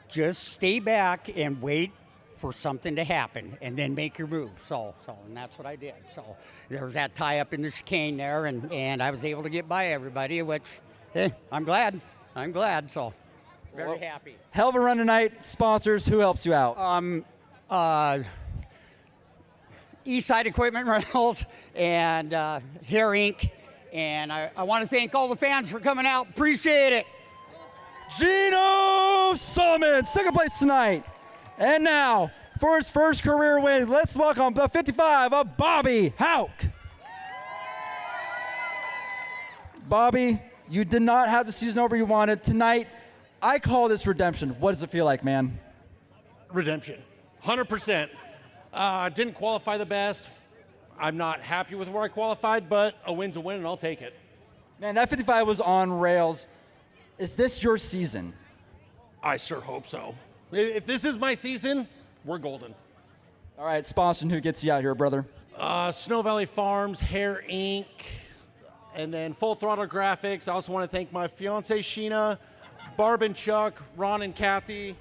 Just stay back and wait for something to happen and then make your move. So and that's what I did. So there was that tie up in the chicane there, and I was able to get by everybody, which, hey, I'm glad. So very happy. Hell of a run tonight. Sponsors, who helps you out? Eastside Equipment Rentals and Hair Inc. And I want to thank all the fans for coming out. Appreciate it. Gino Solomon, second place tonight. And now, for his first career win, let's welcome the 55 of Bobby Houck. Bobby, you did not have the season over you wanted. Tonight, I call this redemption. What does it feel like, man? Redemption, 100%. Didn't qualify the best. I'm not happy with where I qualified, but a win's a win, and I'll take it. Man, that 55 was on rails. Is this your season? I sure hope so. If this is my season, we're golden. All right, sponsor, who gets you out here, brother? Snow Valley Farms, Hair Inc., and then Full Throttle Graphics. I also want to thank my fiance Sheena, Barb and Chuck, Ron and Kathy.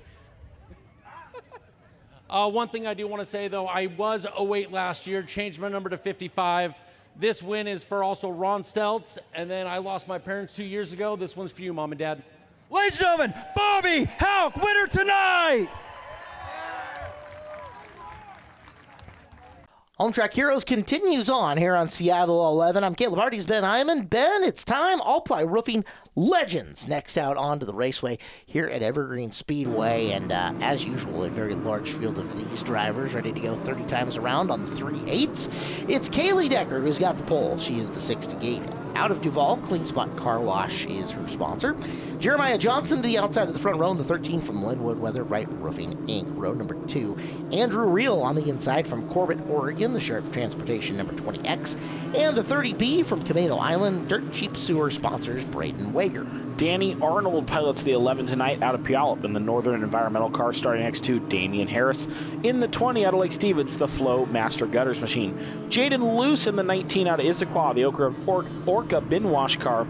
One thing I do want to say, though, I was 08 last year, changed my number to 55. This win is for also Ron Stelz, and then I lost my parents 2 years ago. This one's for you, Mom and Dad. Ladies and gentlemen, Bobby Houck, winner tonight! Hometrack Heroes continues on here on Seattle 11. I'm Caleb Hardy's Ben Hyman. Ben, it's time. All-Ply Roofing Legends next out onto the raceway here at Evergreen Speedway. And as usual, a very large field of these drivers ready to go 30 times around on the 3/8. It's Kaylee Decker who's got the pole. She is the 68 out of Duval. Clean Spot Car Wash is her sponsor. Jeremiah Johnson to the outside of the front row, and the 13 from Linwood Weather Right Roofing Inc. Row number 2. Andrew Reel on the inside from Corbett, Oregon, the Sharp Transportation number 20X. And the 30B from Camino Island, Dirt Cheap Sewer sponsors Braden Wager. Danny Arnold pilots the 11 tonight out of Puyallup in the Northern Environmental car, starting next to Damian Harris. In the 20 out of Lake Stevens, the Flow Master Gutters machine. Jaden Luce in the 19 out of Issaquah, the Orca Bin Wash car,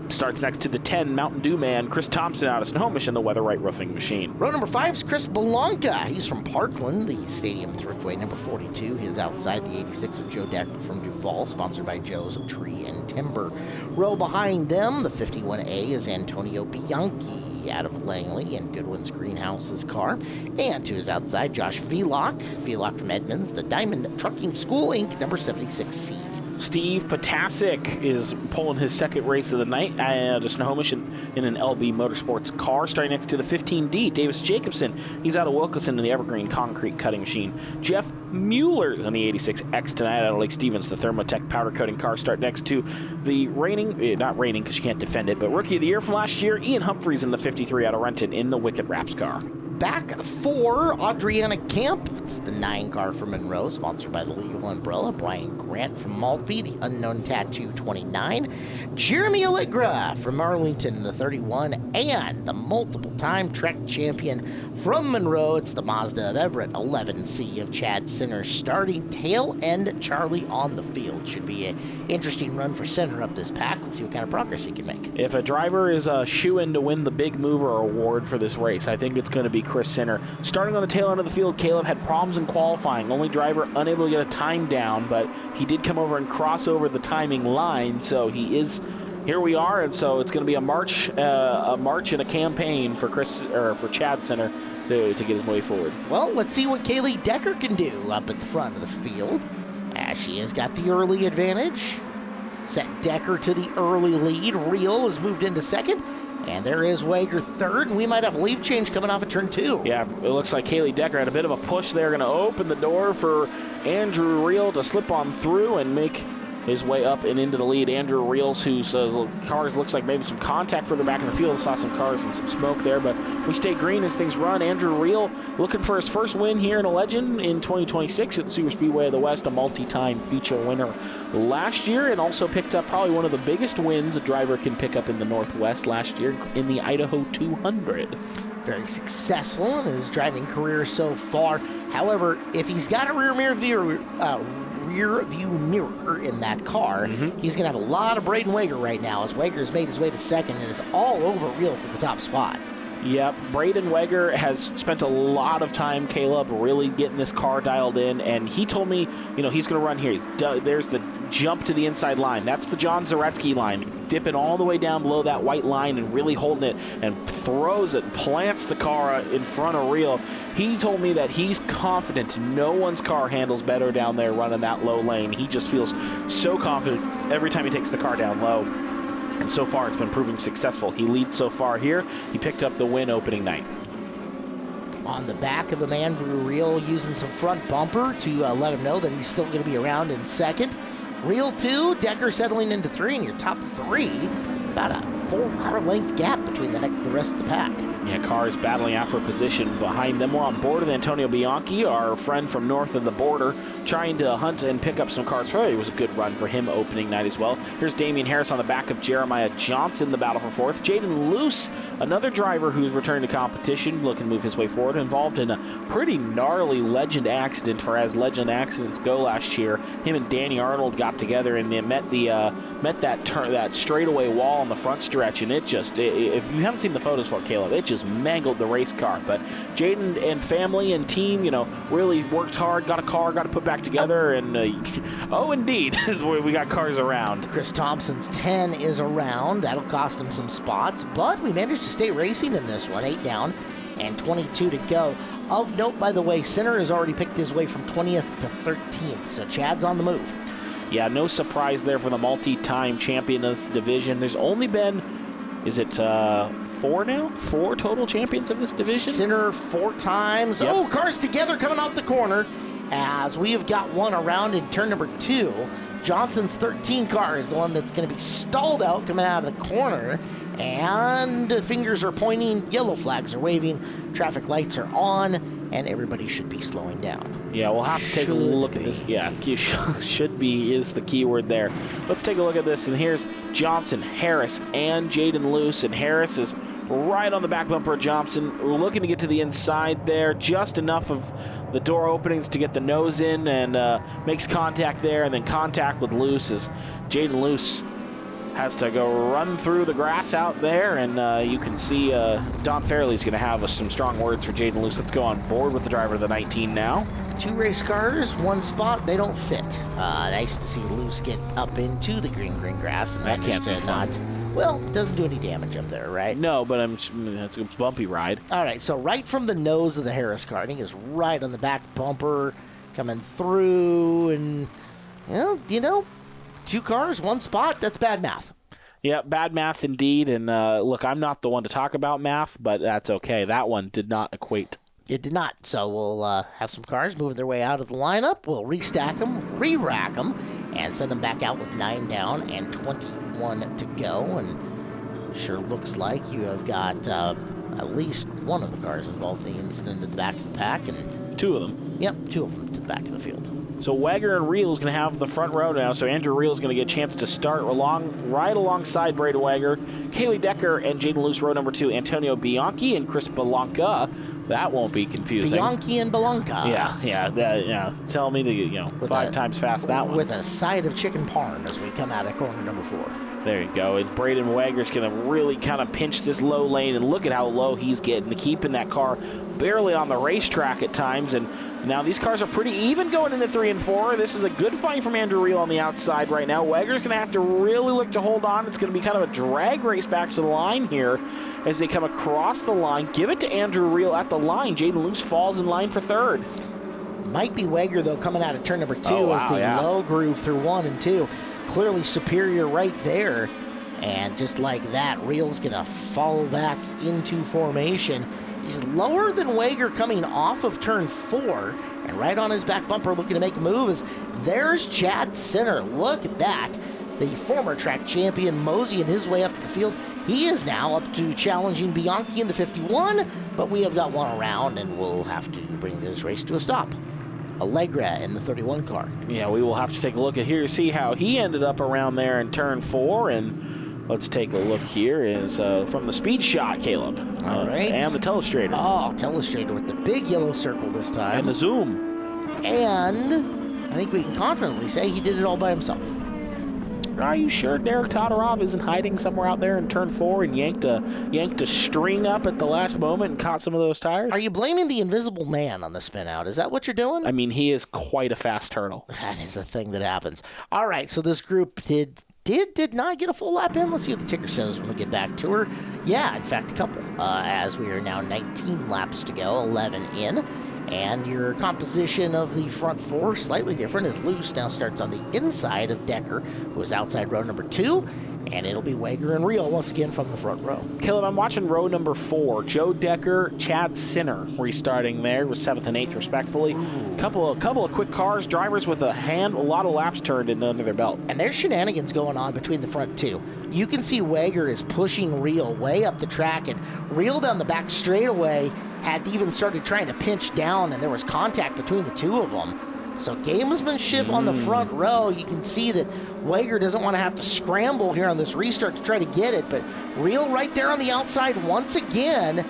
starts next to the 10 Mountain Dew man, Chris Thompson out of Snohomish in the Weather Right Roofing machine. Row number 5 is Chris Belanca. He's from Parkland, the Stadium Thriftway number 42. He's outside the 86 of Joe Decker from Duval, sponsored by Joe's Tree and Timber. Row behind them, the 51A is Antonio Bianchi out of Langley in Goodwin's Greenhouse's car. And to his outside, Josh Velock from Edmonds, the Diamond Trucking School Inc. number 76C. Steve Potasic is pulling his second race of the night out of Snohomish in an LB Motorsports car, starting next to the 15D. Davis Jacobson, he's out of Wilkinson in the Evergreen Concrete Cutting Machine. Jeff Mueller in the 86X tonight out of Lake Stevens, the Thermotech Powder Coating car, start next to the not reigning because you can't defend it, but Rookie of the Year from last year, Ian Humphreys in the 53 out of Renton in the Wicked Raps car. Back 4, Adriana Camp. It's the 9 car from Monroe, sponsored by the Legal Umbrella. Brian Grant from Maltby, the Unknown Tattoo 29. Jeremy Allegra from Arlington in the 31. And the multiple-time Trek champion from Monroe, it's the Mazda of Everett 11C of Chad Sinner, starting tail end Charlie on the field. Should be an interesting run for Sinner up this pack. Let's see what kind of progress he can make. If a driver is a shoe-in to win the Big Mover Award for this race, I think it's going to be Chris Sinner. Starting on the tail end of the field, Caleb had problems in qualifying. Only driver unable to get a time down, but he did come over and cross over the timing line, so he is. Here we are, and so it's going to be a march and a campaign for Chad Sinner to get his way forward. Well, let's see what Kaylee Decker can do up at the front of the field. She has got the early advantage. Set Decker to the early lead. Reel has moved into second. And there is Wager third, and we might have a leave change coming off of turn 2. Yeah, it looks like Kaylee Decker had a bit of a push there. Going to open the door for Andrew Reel to slip on through and make his way up and into the lead. Andrew Reels, whose cars looks like maybe some contact further back in the field. Saw some cars and some smoke there, but we stay green as things run. Andrew Reel looking for his first win here in a Legend in 2026 at Super Speedway of the West, a multi-time feature winner last year, and also picked up probably one of the biggest wins a driver can pick up in the Northwest last year in the Idaho 200. Very successful in his driving career so far. However, if he's got a rear view mirror in that car, he's going to have a lot of Braden Wager right now, as Wager's made his way to second and is all over Reel for the top spot. Yep, Braden Wager has spent a lot of time, Caleb, really getting this car dialed in, and he told me, he's going to run here. There's the jump to the inside line. That's the John Zaretsky line, dipping all the way down below that white line and really holding it, and throws it, plants the car in front of Reel. He told me that he's confident no one's car handles better down there running that low lane. He just feels so confident every time he takes the car down low. And so far, it's been proving successful. He leads so far here. He picked up the win opening night. On the back of him, Andrew Reel using some front bumper to let him know that he's still going to be around in second. Reel 2, Decker settling into 3, and your top 3, about a 4-car length gap between the rest of the pack. Yeah, cars battling out for position behind them. We're on board with Antonio Bianchi, our friend from north of the border, trying to hunt and pick up some cars. It was a good run for him opening night as well. Here's Damian Harris on the back of Jeremiah Johnson, the battle for fourth. Jaden Luce, another driver who's returned to competition, looking to move his way forward, involved in a pretty gnarly Legend accident for as Legend accidents go last year. Him and Danny Arnold got together and they met that straightaway wall on the front stretch, and if you haven't seen the photos for it, Caleb, it just mangled the race car. But Jaden and family and team, really worked hard, got a car, got it put back together, and indeed, is where we got cars around. Chris Thompson's 10 is around. That'll cost him some spots, but we managed to stay racing in this one, 8 down. and 22 to go. Of note, by the way, Sinner has already picked his way from 20th to 13th, so Chad's on the move. Yeah, no surprise there for the multi-time champion of this division. There's only been, is it 4 now? 4 total champions of this division? Sinner 4 times. Yep. Oh, cars together coming off the corner as we have got one around in turn number 2. Johnson's 13 car is the one that's going to be stalled out coming out of the corner. And fingers are pointing, yellow flags are waving, traffic lights are on, and everybody should be slowing down. Yeah, we'll have to take a look at this. Yeah, should be is the key word there. Let's take a look at this, and here's Johnson, Harris, and Jaden Luce, and Harris is right on the back bumper of Johnson. We're looking to get to the inside there, just enough of the door openings to get the nose in, and makes contact there, and then contact with Luce as Jaden Luce has to go run through the grass out there, and you can see Don Fairley's going to have some strong words for Jaden Luce. Let's go on board with the driver of the 19 now. 2 race cars, 1 spot, they don't fit. Nice to see Luce get up into the green grass. And that can't be fun. Well, doesn't do any damage up there, right? No, but that's a bumpy ride. All right, so right from the nose of the Harris car, I think is right on the back bumper, coming through, and, well, 2 cars, 1 spot, that's bad math. Yeah, bad math indeed. And look, I'm not the one to talk about math, but that's okay. That one did not equate. It did not. So we'll have some cars moving their way out of the lineup. We'll restack them, re-rack them, and send them back out with 9 down and 21 to go. And sure looks like you have got at least one of the cars involved in the incident at the back of the pack. And 2 of them. Yep, 2 of them to the back of the field. So Wager and Reel is going to have the front row now. So Andrew Reel is going to get a chance to start right alongside Braden Wager, Kaylee Decker, and Jaden Luce, row number 2, Antonio Bianchi and Chris Belanca. That won't be confusing. Bianchi and Belanca. Yeah. Tell me to, 5 times fast that one. With a side of chicken parm as we come out of corner number 4. There you go. And Braden Wager's going to really kind of pinch this low lane, and look at how low he's getting, keeping that car barely on the racetrack at times. And now these cars are pretty even going into 3 and 4. This is a good fight from Andrew Reel on the outside right now. Wager's going to have to really look to hold on. It's going to be kind of a drag race back to the line here as they come across the line. Give it to Andrew Reel at the line. Jaden Luce falls in line for 3rd. Might be Wager, though, coming out of turn number 2 as the low groove through 1 and 2. Clearly superior right there. And just like that, Reel's going to fall back into formation. He's lower than Wager coming off of turn 4. And right on his back bumper looking to make a move is there's Chad Sinner. Look at that. The former track champion moseying his way up the field. He is now up to challenging Bianchi in the 51, but we have got one around, and we'll have to bring this race to a stop. Allegra in the 31 car. Yeah, we will have to take a look at here to see how he ended up around there in turn 4, and let's take a look here is from the speed shot, Caleb. All right. And the telestrator. Oh, telestrator with the big yellow circle this time. And the zoom. And I think we can confidently say he did it all by himself. Are you sure Derek Todorov isn't hiding somewhere out there in turn 4 and yanked a string up at the last moment and caught some of those tires? Are you blaming the invisible man on the spin out? Is that what you're doing? I mean, he is quite a fast turtle. That is a thing that happens. All right, so this group did not get a full lap in. Let's see what the ticker says when we get back to her. Yeah, in fact, a couple. As we are now 19 laps to go, 11 in. And your composition of the front 4, slightly different, as Luce now starts on the inside of Decker, who is outside row number 2. And it'll be Wager and Reel once again from the front row. Caleb, I'm watching row number 4. Joe Decker, Chad Sinner restarting there with 7th and 8th respectfully. Couple of quick cars, drivers with a lot of laps turned in under their belt. And there's shenanigans going on between the front 2. You can see Wager is pushing Reel way up the track, and Reel down the back straightaway had even started trying to pinch down, and there was contact between the 2 of them. So gamesmanship on the front row. You can see that Wager doesn't want to have to scramble here on this restart to try to get it, but Reel right there on the outside once again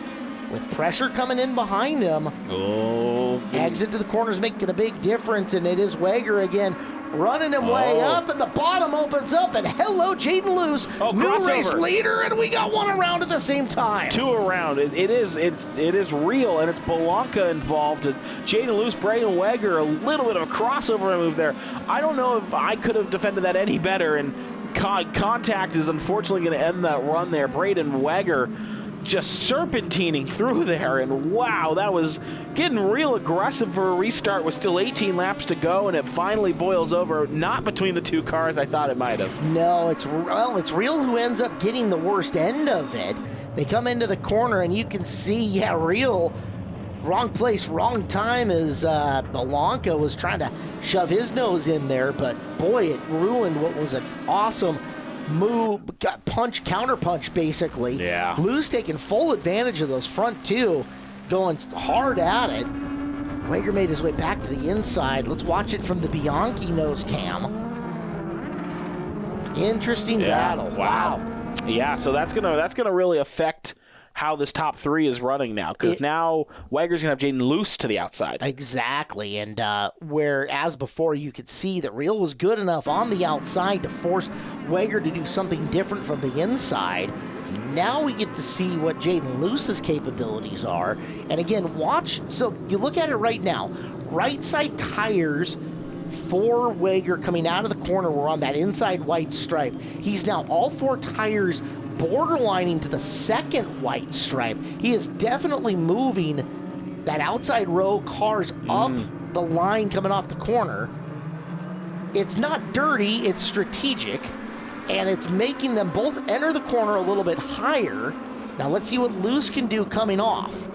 with pressure coming in behind him. Oh. Exit to the corners making a big difference, and it is Wager again running him way up, and the bottom opens up, and hello, Jaden Luce, new race leader, and we got one around at the same time. 2 around. It is Reel, and it's Belanca involved. Jaden Luce, Braden Wager, a little bit of a crossover move there. I don't know if I could have defended that any better, and contact is unfortunately going to end that run there. Braden Wager just serpentining through there, and wow, that was getting real aggressive for a restart with still 18 laps to go, and it finally boils over, not between the two cars I thought it might have. No, it's Real who ends up getting the worst end of it. They come into the corner, and you can see, Real, wrong place, wrong time, as Belanca was trying to shove his nose in there, but boy, it ruined what was an awesome move, counter punch, basically. Yeah. Lou's taking full advantage of those front two, going hard at it. Wager made his way back to the inside. Let's watch it from the Bianchi nose cam. Interesting battle. Wow. Yeah, so that's gonna really affect how this top three is running now, because now Wager's going to have Jaden Luce to the outside. Exactly, and whereas before you could see that Real was good enough on the outside to force Wager to do something different from the inside, now we get to see what Jaden Luce's capabilities are. And again, watch, so you look at it right now, right side tires for Wager coming out of the corner were on that inside white stripe. He's now all four tires borderlining to the second white stripe. He is definitely moving that outside row cars up the line coming off the corner. It's not dirty, it's strategic, and it's making them both enter the corner a little bit higher. Now let's see what Luce can do coming off.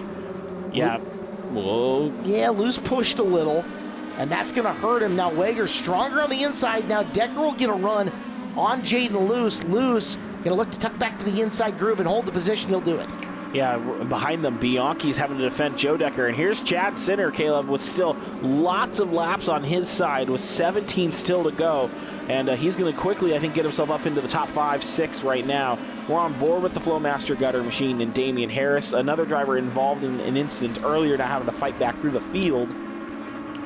Yeah. Whoa. Yeah, Luce pushed a little, and that's going to hurt him. Now Wager's stronger on the inside. Now Decker will get a run on Jaden Luce. Luce going to look to tuck back to the inside groove and hold the position. He'll do it. Yeah, behind them, Bianchi's having to defend Joe Decker. And here's Chad Sinner, Caleb, with still lots of laps on his side with 17 still to go. And he's going to quickly, I think, get himself up into the top 5, 6 right now. We're on board with the Flowmaster Gutter Machine and Damian Harris, another driver involved in an incident earlier, now having to fight back through the field.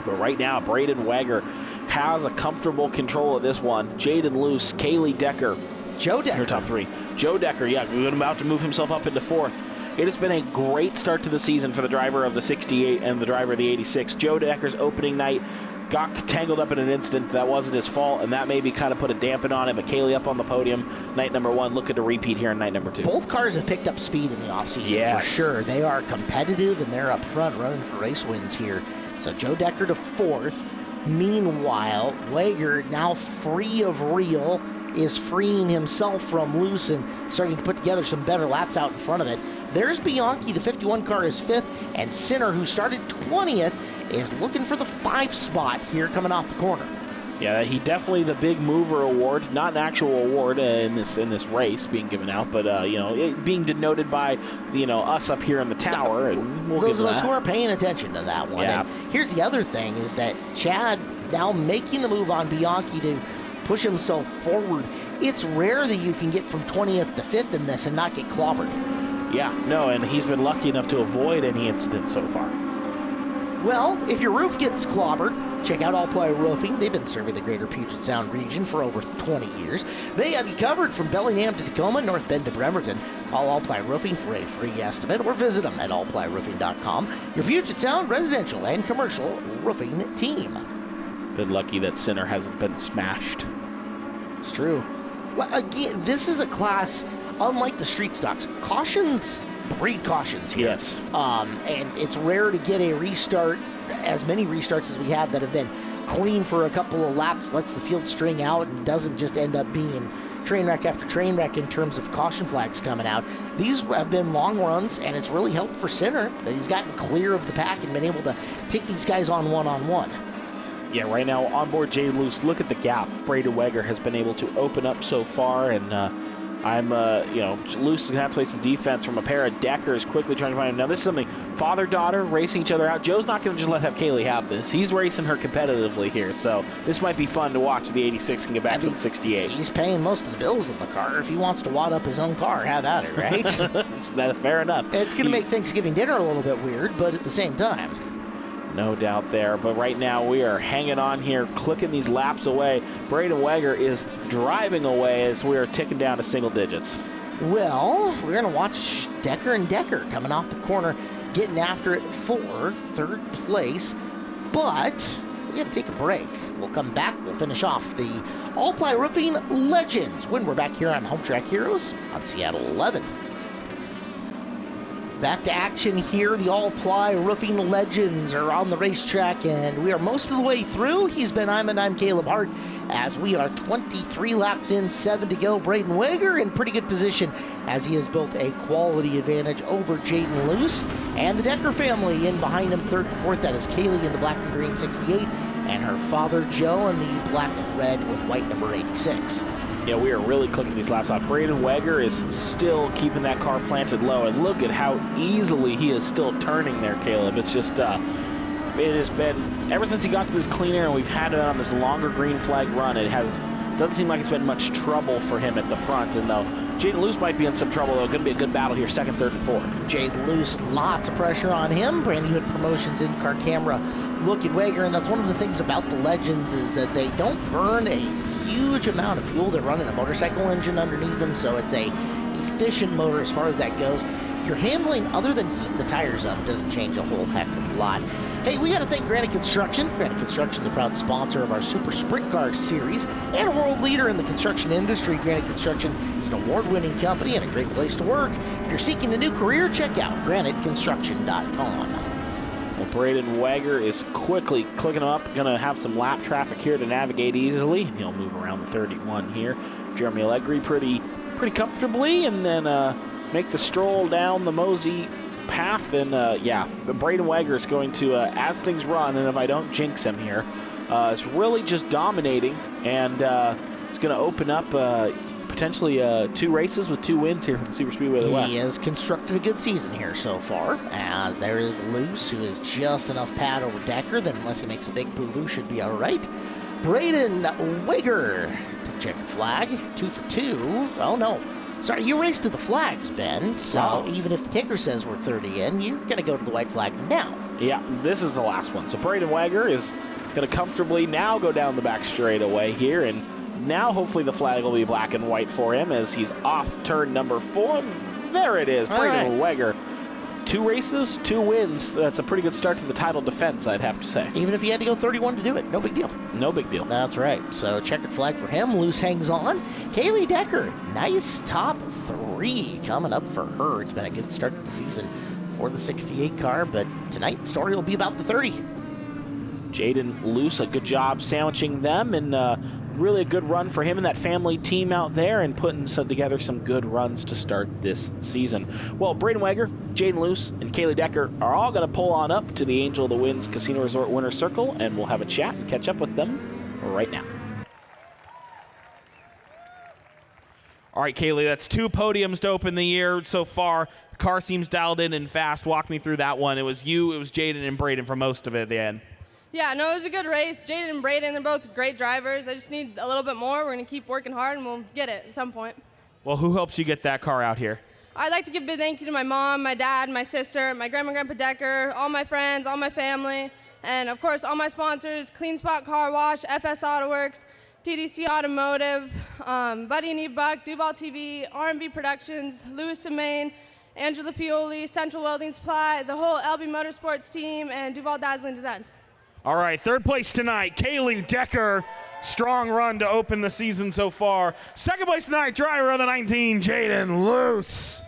But right now, Braden Wager has a comfortable control of this one. Jaden Luce, Kaylee Decker, Joe Decker. Your top three. Joe Decker, about to move himself up into 4th. It has been a great start to the season for the driver of the 68 and the driver of the 86. Joe Decker's opening night got tangled up in an incident that wasn't his fault, and that maybe kind of put a dampen on it. But Kaylee up on the podium, night number 1, looking to repeat here in night number 2. Both cars have picked up speed in the offseason for sure. They are competitive, and they're up front running for race wins here. So Joe Decker to 4th. Meanwhile, Wager, now free of Real, is freeing himself from Luce and starting to put together some better laps out in front of it. There's Bianchi, the 51 car, is 5th, and Sinner, who started 20th, is looking for the 5 spot here coming off the corner. Yeah, he definitely the big mover award, not an actual award in this race being given out, but it being denoted by us up here in the tower, and we'll those of us who are paying attention to that one. Yeah. And here's the other thing: is that Chad now making the move on Bianchi to push himself forward. It's rare that you can get from 20th to 5th in this and not get clobbered. Yeah, no, and he's been lucky enough to avoid any incidents so far. Well, if your roof gets clobbered, check out All Ply Roofing. They've been serving the greater Puget Sound region for over 20 years. They have you covered from Bellingham to Tacoma, North Bend to Bremerton. Call All Ply Roofing for a free estimate or visit them at allplyroofing.com. Your Puget Sound residential and commercial roofing team. Been lucky that Sinner hasn't been smashed. It's true. Well, again, this is a class, unlike the street stocks, cautions breed cautions here. Yes. And it's rare to get a restart, as many restarts as we have that have been clean for a couple of laps, lets the field string out, and doesn't just end up being train wreck after train wreck in terms of caution flags coming out. These have been long runs, and it's really helped for Sinner that he's gotten clear of the pack and been able to take these guys on one-on-one. Yeah, right now on board Jay Luce, look at the gap Braden Wager has been able to open up so far, and Luce is going to have to play some defense from a pair of Deckers quickly trying to find him. Now, this is something father-daughter racing each other out. Joe's not going to just let Kaylee have this. He's racing her competitively here, so this might be fun to watch. The 86 can get back to the 68. He's paying most of the bills in the car. If he wants to wad up his own car, have at it, right? Fair enough. It's going to make Thanksgiving dinner a little bit weird, but at the same time. No doubt there, but right now we are hanging on here, clicking these laps away. Braden Wager is driving away as we are ticking down to single digits. Well, we're going to watch Decker and Decker coming off the corner, getting after it for third place, but we got to take a break. We'll come back. We'll finish off the All Ply Roofing Legends when we're back here on Hometrack Heroes on Seattle 11. Back to action here. The All-Ply Roofing Legends are on the racetrack, and we are most of the way through. He's Ben Iman, I'm Caleb Hart, as we are 23 laps in, 7 to go. Braden Wager in pretty good position as he has built a quality advantage over Jaden Luce. And the Decker family in behind him, 3rd and 4th. That is Kaylee in the black and green 68, and her father Joe in the black and red with white number 86. Yeah, we are really clicking these laps off. Braden Wager is still keeping that car planted low, and look at how easily he is still turning there, Caleb. It's just, it has been, ever since he got to this clean air and we've had it on this longer green flag run, doesn't seem like it's been much trouble for him at the front. And though Jaden Luce might be in some trouble, though, going to be a good battle here, 2nd, 3rd, and 4th. Jaden Luce, lots of pressure on him. Brandy Hood Promotions in-car camera look at Wager, and that's one of the things about the Legends is that they don't burn a huge amount of fuel. They're running a motorcycle engine underneath them, so it's a efficient motor as far as that goes. Your handling, other than heating the tires up, doesn't change a whole heck of a lot. Hey, we got to thank Granite Construction. Granite Construction, the proud sponsor of our Super Sprint Car Series and a world leader in the construction industry. Granite Construction is an award-winning company and a great place to work. If you're seeking a new career, check out graniteconstruction.com. Well, Braden Wager is quickly clicking up, going to have some lap traffic here to navigate easily. He'll move around the 31 here. Jeremy Allegri pretty comfortably, and then make the stroll down the Mosey path. And Braden Wager is going to, as things run, and if I don't jinx him here, is really just dominating, and it's going to open up potentially 2 races with 2 wins here from the Super Speedway of the West. He has constructed a good season here so far, as there is Luce, who is just enough pad over Decker that unless he makes a big boo-boo, should be all right. Braden Wager to the checkered flag, 2 for 2. Oh, no. Sorry, you raced to the flags, Ben, so even if the ticker says we're 30 in, you're going to go to the white flag now. Yeah, this is the last one. So Braden Wager is going to comfortably now go down the back straightaway here, and now hopefully the flag will be black and white for him as he's off turn number 4. There it is, Braden Wager. 2 races, 2 wins. That's a pretty good start to the title defense, I'd have to say. Even if he had to go 31 to do it, no big deal. No big deal. That's right. So checkered flag for him. Luce hangs on. Kaylee Decker, nice top 3 coming up for her. It's been a good start to the season for the 68 car, but tonight the story will be about the 30. Jaden Luce, a good job sandwiching them, and really a good run for him and that family team out there, and putting together some good runs to start this season. Well, Braden Wager, Jaden Luce, and Kaylee Decker are all going to pull on up to the Angel of the Winds Casino Resort Winner's Circle, and we'll have a chat and catch up with them right now. All right, Kaylee, that's 2 podiums to open the year so far. The car seems dialed in and fast. Walk me through that one. It was you, it was Jaden, and Braden for most of it at the end. Yeah, no, it was a good race. Jaden and Braden, they're both great drivers. I just need a little bit more. We're going to keep working hard, and we'll get it at some point. Well, who helps you get that car out here? I'd like to give a big thank you to my mom, my dad, my sister, my grandma and grandpa Decker, all my friends, all my family, and, of course, all my sponsors, Clean Spot Car Wash, FS Auto Works, TDC Automotive, Buddy and Eve Buck, Duval TV, R&B Productions, Lewis and Maine, Angela Pioli, Central Welding Supply, the whole LB Motorsports team, and Duval Dazzling Designs. All right, 3rd place tonight, Kaylee Decker. Strong run to open the season so far. 2nd place tonight, driver of the 19, Jaden Luce.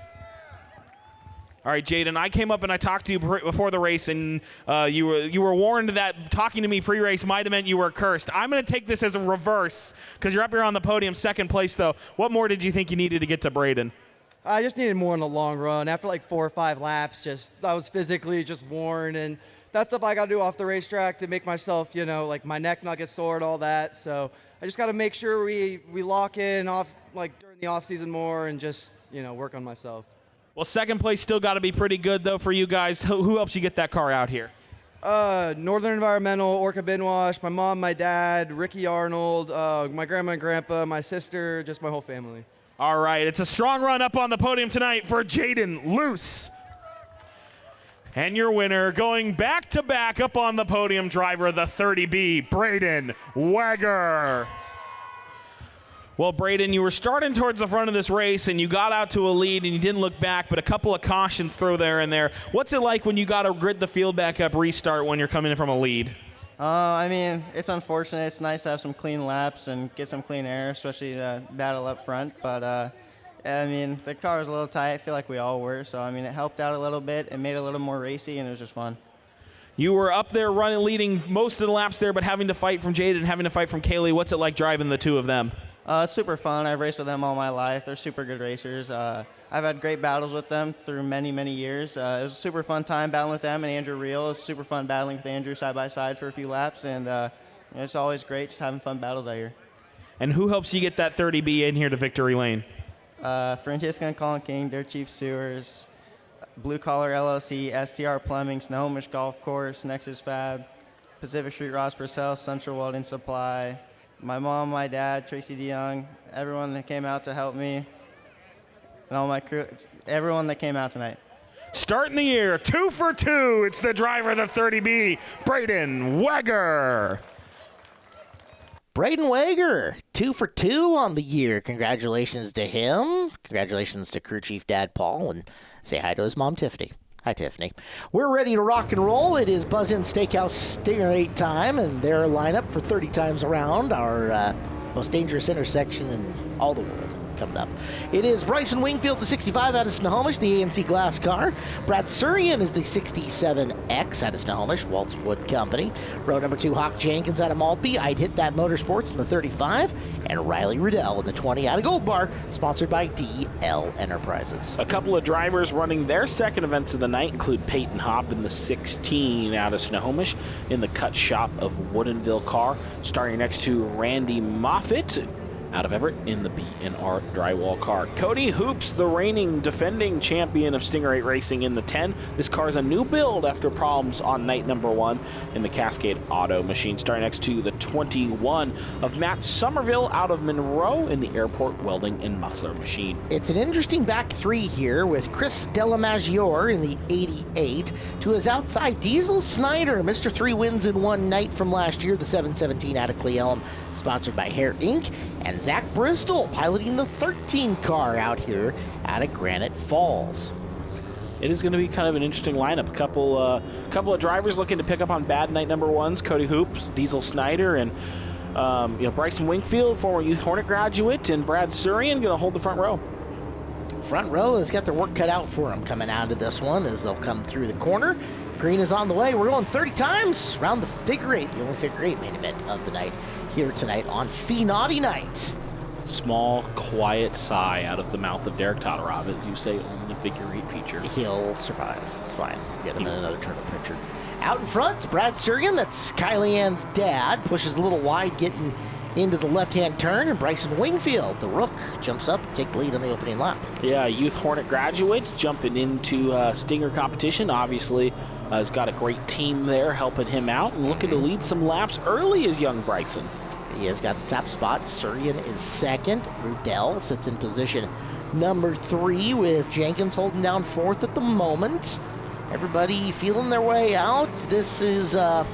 All right, Jaden, I came up and I talked to you before the race, and you were warned that talking to me pre-race might have meant you were cursed. I'm going to take this as a reverse because you're up here on the podium, 2nd place, though. What more did you think you needed to get to Braden? I just needed more in the long run. After like 4 or 5 laps, I was physically just worn, and that's stuff I got to do off the racetrack to make myself, like my neck not get sore and all that. So I just got to make sure we lock in during the off season more and just, work on myself. Well, 2nd place still got to be pretty good, though, for you guys. Who helps you get that car out here? Northern Environmental, Orca Binwash, my mom, my dad, Ricky Arnold, my grandma and grandpa, my sister, just my whole family. All right, it's a strong run up on the podium tonight for Jaden Luce. And your winner, going back-to-back up on the podium, driver of the 30B, Braden Wager. Well, Braden, you were starting towards the front of this race, and you got out to a lead, and you didn't look back, but a couple of cautions throw there and there. What's it like when you got to grid the field back up, restart when you're coming in from a lead? I mean, it's unfortunate. It's nice to have some clean laps and get some clean air, especially to battle up front. But I mean, the car was a little tight. I feel like we all were. So, I mean, it helped out a little bit. It made it a little more racy, and it was just fun. You were up there leading most of the laps there, but having to fight from Jade and having to fight from Kaylee. What's it like driving the two of them? It's super fun. I've raced with them all my life. They're super good racers. I've had great battles with them through many, many years. It was a super fun time battling with them and Andrew Reel. It was super fun battling with Andrew side by side for a few laps, and it's always great just having fun battles out here. And who helps you get that 30B in here to victory lane? Francisco and Colin King, Dirt Cheap Sewers, Blue Collar LLC, STR Plumbing, Snohomish Golf Course, Nexus Fab, Pacific Street Ross Purcell, Central Welding Supply, my mom, my dad, Tracy DeYoung, everyone that came out to help me, and all my crew, everyone that came out tonight. Starting the year, 2 for 2. It's the driver of the 30B, Braden Weger. Braden Weger, 2 for 2 on the year. Congratulations to him. Congratulations to crew chief dad Paul, and say hi to his mom Tiffany. Hi, Tiffany. We're ready to rock and roll. It is Buzz In Steakhouse Stinger 8 time, and their lineup for 30 times around, our most dangerous intersection in all the world. Coming up, it is Bryson Wingfield, the 65 out of Snohomish, the ANC Glass car. Brad Surian is the 67X out of Snohomish, Waltz Wood Company. Row number 2, Hawk Jenkins out of Maltby. I'd Hit That Motorsports in the 35. And Riley Riddell in the 20 out of Gold Bar, sponsored by DL Enterprises. A couple of drivers running their second events of the night include Peyton Hopp in the 16 out of Snohomish in the cut shop of Woodinville car. Starting next to Randy Moffitt out of Everett in the B&R drywall car. Cody Hoops, the reigning defending champion of Stinger 8 Racing in the 10. This car is a new build after problems on night number 1 in the Cascade Auto Machine. Starting next to the 21 of Matt Somerville out of Monroe in the Airport Welding and Muffler Machine. It's an interesting back 3 here with Chris Delamagior in the 88 to his outside Diesel Snyder, Mr. 3 wins in one night from last year, the 717 out of Cle Elum, sponsored by Hair Inc., and Zach Bristol piloting the 13 car out here out of Granite Falls. It is going to be kind of an interesting lineup. A couple of drivers looking to pick up on bad night number 1s. Cody Hoops, Diesel Snyder, and Bryson Wingfield, former Youth Hornet graduate, and Brad Surian going to hold the front row. Front row has got their work cut out for them coming out of this one as they'll come through the corner. Green is on the way. We're going 30 times around the figure 8, the only figure 8 main event of the night here tonight on FEENAUGHTY night. Small, quiet sigh out of the mouth of Derek Todorov as you say only figure 8 feature. He'll survive. It's fine. Get him in another turtle picture. Out in front, Brad Surian, that's Kylie Ann's dad, pushes a little wide getting into the left-hand turn, and Bryson Wingfield, the rook, jumps up to take the lead on the opening lap. Yeah, Youth Hornet graduate jumping into Stinger competition. Obviously, has got a great team there helping him out and looking to lead some laps early as young Bryson. He has got the top spot. Surian is second. Rudell sits in position number 3 with Jenkins holding down 4th at the moment. Everybody feeling their way out. This is, I'm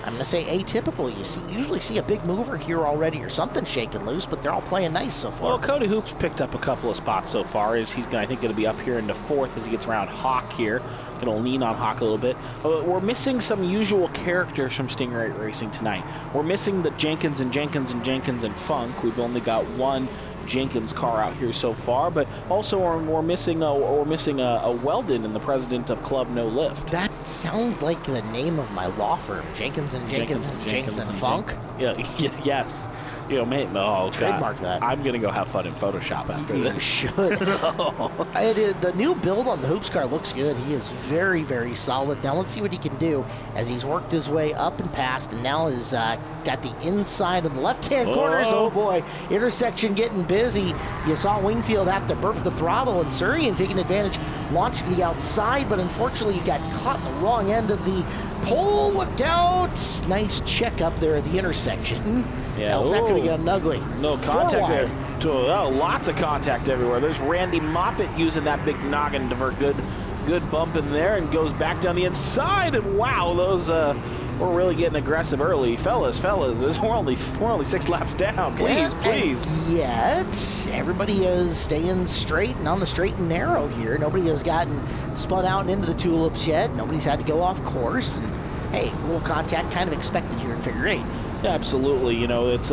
going to say atypical. You usually see a big mover here already or something shaking loose, but they're all playing nice so far. Well, Cody Hoops picked up a couple of spots so far. He's I think, going to be up here into 4th as he gets around Hawk here. Going to lean on Hawk a little bit. We're missing some usual characters from Stinger 8 Racing tonight. We're missing the Jenkins and Funk. We've only got one Jenkins car out here so far, but also we're missing a Weldon and the president of Club No Lift. That sounds like the name of my law firm, Jenkins and Funk. Yeah, yes. You know, man, oh, trademark that. I'm gonna go have fun in Photoshop after this. You should. The new build on the Hoops car looks good. He is very, very solid. Now let's see what he can do as he's worked his way up and past, and now is got the inside on the left-hand corners. Oh boy, intersection getting busy. You saw Wingfield have to burp the throttle, and Surian taking advantage, launched to the outside, but unfortunately he got caught in the wrong end of the pole. Looked out. Nice check up there at the intersection. Yeah, else that could have gotten ugly. No contact there. Lots of contact everywhere. There's Randy Moffitt using that big noggin to divert good bump in there and goes back down the inside. And wow, those we're really getting aggressive early, fellas. We're only 6 laps down. Please. And yet everybody is staying straight and on the straight and narrow here. Nobody has gotten spun out and into the tulips yet. Nobody's had to go off course. And hey, a little contact kind of expected here in figure 8. Yeah, absolutely. You know, it's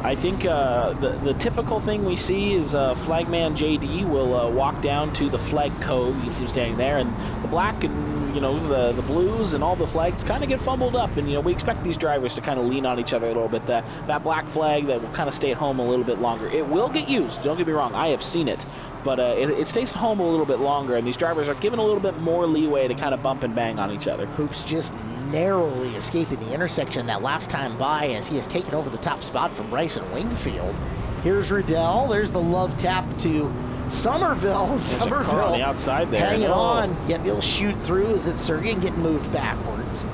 I think the typical thing we see is flagman JD will walk down to the flag cove. You can see him standing there, and the black and the blues and all the flags kind of get fumbled up, and we expect these drivers to kind of lean on each other a little bit. That black flag that will kind of stay at home a little bit longer. It will get used. Don't get me wrong. I have seen it. But it stays at home a little bit longer, and these drivers are given a little bit more leeway to kind of bump and bang on each other. Hoops just narrowly escaping the intersection that last time by as he has taken over the top spot from Bryson Wingfield. Here's Riddell. There's the love tap to Somerville. There's Somerville a car on the outside there. hanging on. Yep, he'll shoot through as it's Sergeant getting moved backwards.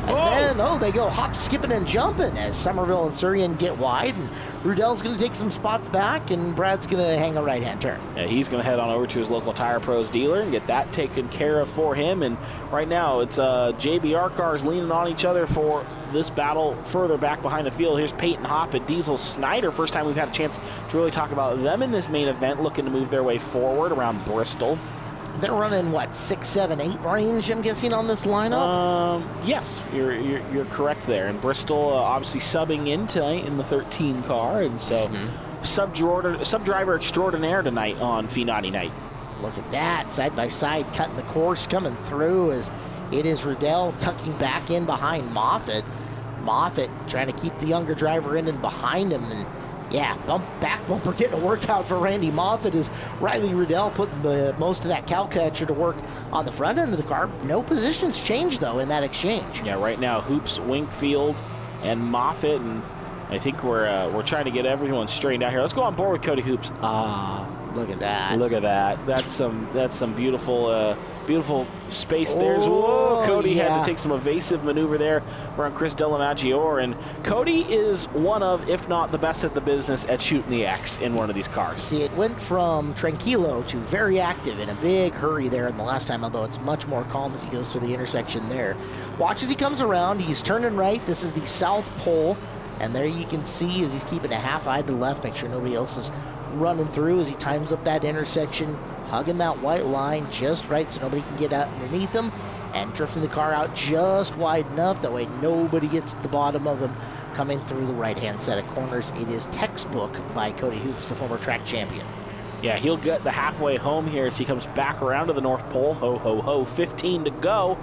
And then, they go hop, skipping, and jumping as Somerville and Surian get wide. And Rudell's going to take some spots back, and Brad's going to hang a right-hand turn. Yeah, he's going to head on over to his local Tire Pros dealer and get that taken care of for him. And right now, it's JBR cars leaning on each other for this battle further back behind the field. Here's Peyton Hopp and Diesel Snyder. First time we've had a chance to really talk about them in this main event, looking to move their way forward around Bristol. They're running, 6, 7, 8 range, I'm guessing, on this lineup? Yes, you're correct there. And Bristol obviously subbing in tonight in the 13 car, and so sub-driver extraordinaire tonight on FEENAUGHTY night. Look at that, side by side, cutting the course, coming through as it is Riddell tucking back in behind Moffitt. Moffitt trying to keep the younger driver in and behind him, and yeah, back bumper getting a workout for Randy Moffitt as Riley Riddell putting the most of that cowcatcher to work on the front end of the car. No positions changed, though, in that exchange. Yeah, right now, Hoops, Wingfield, and Moffitt, and I think we're trying to get everyone straightened out here. Let's go on board with Cody Hoops. Look at that. Look at that. That's some beautiful beautiful space there. Whoa, Cody had to take some evasive maneuver there around Chris Dellamaggiore, and Cody is one of, if not the best at the business at shooting the X in one of these cars. See, it went from tranquilo to very active in a big hurry there in the last time, although it's much more calm as he goes through the intersection there. Watch as he comes around. He's turning right. This is the south pole, and there you can see as he's keeping a half eye to the left, make sure nobody else is running through as he times up that intersection, hugging that white line just right so nobody can get out underneath him, and drifting the car out just wide enough that way nobody gets to the bottom of him coming through the right-hand set of corners. It is textbook by Cody Hoops, the former track champion. Yeah, he'll get the halfway home here as he comes back around to the North Pole. Ho, ho, ho, 15 to go.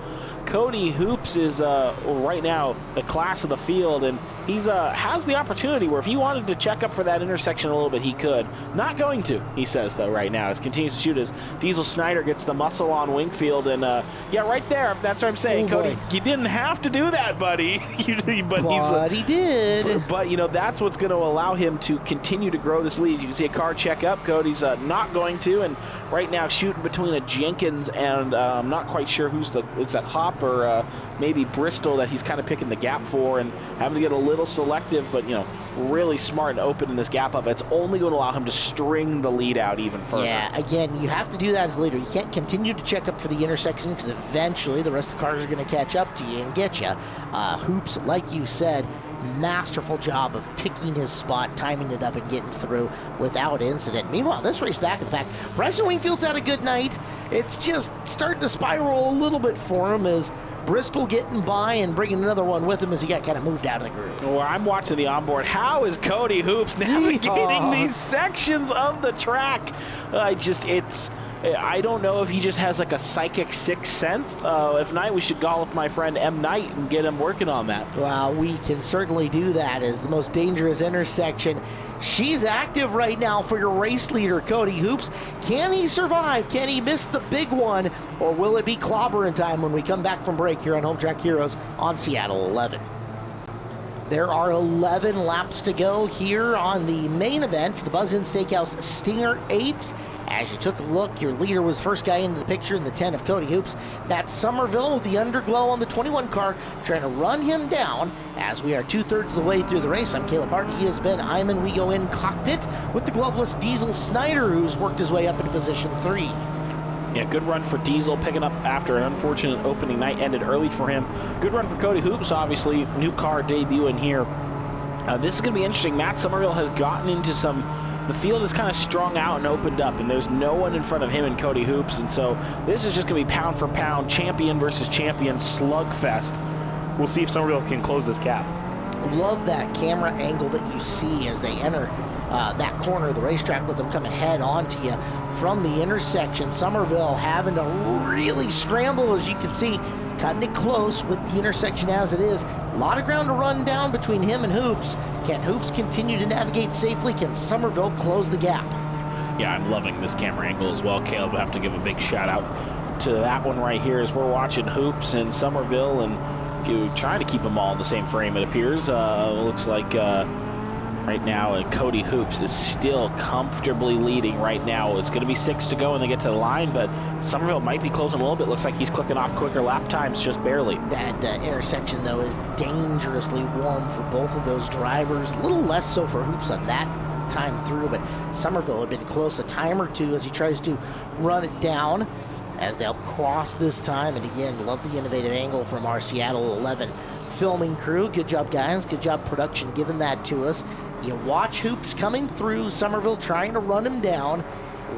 Cody Hoops is right now the class of the field, and he's has the opportunity where if he wanted to check up for that intersection a little bit, he could. Not going to, he says, though, right now. As continues to shoot as Diesel Snyder gets the muscle on Wingfield, and yeah, right there, that's what I'm saying. Cody, you didn't have to do that, buddy. But he did. But, that's what's going to allow him to continue to grow this lead. You can see a car check up. Cody's not going to, and right now shooting between a Jenkins and I'm not quite sure is that Hop or maybe Bristol that he's kind of picking the gap for, and having to get a little selective, but really smart and opening this gap up. It's only going to allow him to string the lead out even further. Yeah, again, you have to do that as a leader. You can't continue to check up for the intersection because eventually the rest of the cars are going to catch up to you and get you. Hoops, like you said, masterful job of picking his spot, timing it up, and getting through without incident. Meanwhile, this race back in the pack, Bryson Wingfield's had a good night. It's just starting to spiral a little bit for him as Bristol getting by and bringing another one with him as he got kind of moved out of the groove. Well, I'm watching the onboard. How is Cody Hoops navigating these sections of the track? I don't know if he just has like a psychic sixth sense. If not, we should call up my friend M. Knight and get him working on that. Well, we can certainly do that as the most dangerous intersection. She's active right now for your race leader, Cody Hoops. Can he survive? Can he miss the big one? Or will it be clobbering time when we come back from break here on Hometrack Heroes on Seattle 11? There are 11 laps to go here on the main event for the Buzz Inn Steakhouse Stinger 8s. As you took a look, your leader was first guy into the picture in the 10 of Cody Hoops. That's Somerville with the underglow on the 21 car, trying to run him down as we are 2/3 of the way through the race. I'm Caleb Hardy. He has been Iman. We go in cockpit with the gloveless Diesel Snyder, who's worked his way up into position 3. Yeah, good run for Diesel, picking up after an unfortunate opening night. Ended early for him. Good run for Cody Hoops, obviously. New car debuting here. This is going to be interesting. Matt Somerville has gotten into some... The field is kind of strung out and opened up, and there's no one in front of him and Cody Hoops, and so this is just going to be pound for pound, champion versus champion slugfest. We'll see if Somerville can close this gap. Love that camera angle that you see as they enter that corner of the racetrack with them coming head on to you from the intersection. Somerville having to really scramble, as you can see, cutting it close with the intersection as it is. A lot of ground to run down between him and Hoops. Can Hoops continue to navigate safely? Can Somerville close the gap? Yeah, I'm loving this camera angle as well. Caleb, I have to give a big shout out to that one right here as we're watching Hoops and Somerville and trying to keep them all in the same frame, it appears. Looks like right now Cody Hoops is still comfortably leading right now. It's going to be 6 to go when they get to the line, but Somerville might be closing a little bit. Looks like he's clicking off quicker lap times, just barely. That intersection, though, is dangerously warm for both of those drivers. A little less so for Hoops on that time through, but Somerville had been close a time or two as he tries to run it down as they'll cross this time. And again, love the innovative angle from our Seattle 11 filming crew. Good job, guys. Good job, production, giving that to us. You watch Hoops coming through, Somerville trying to run him down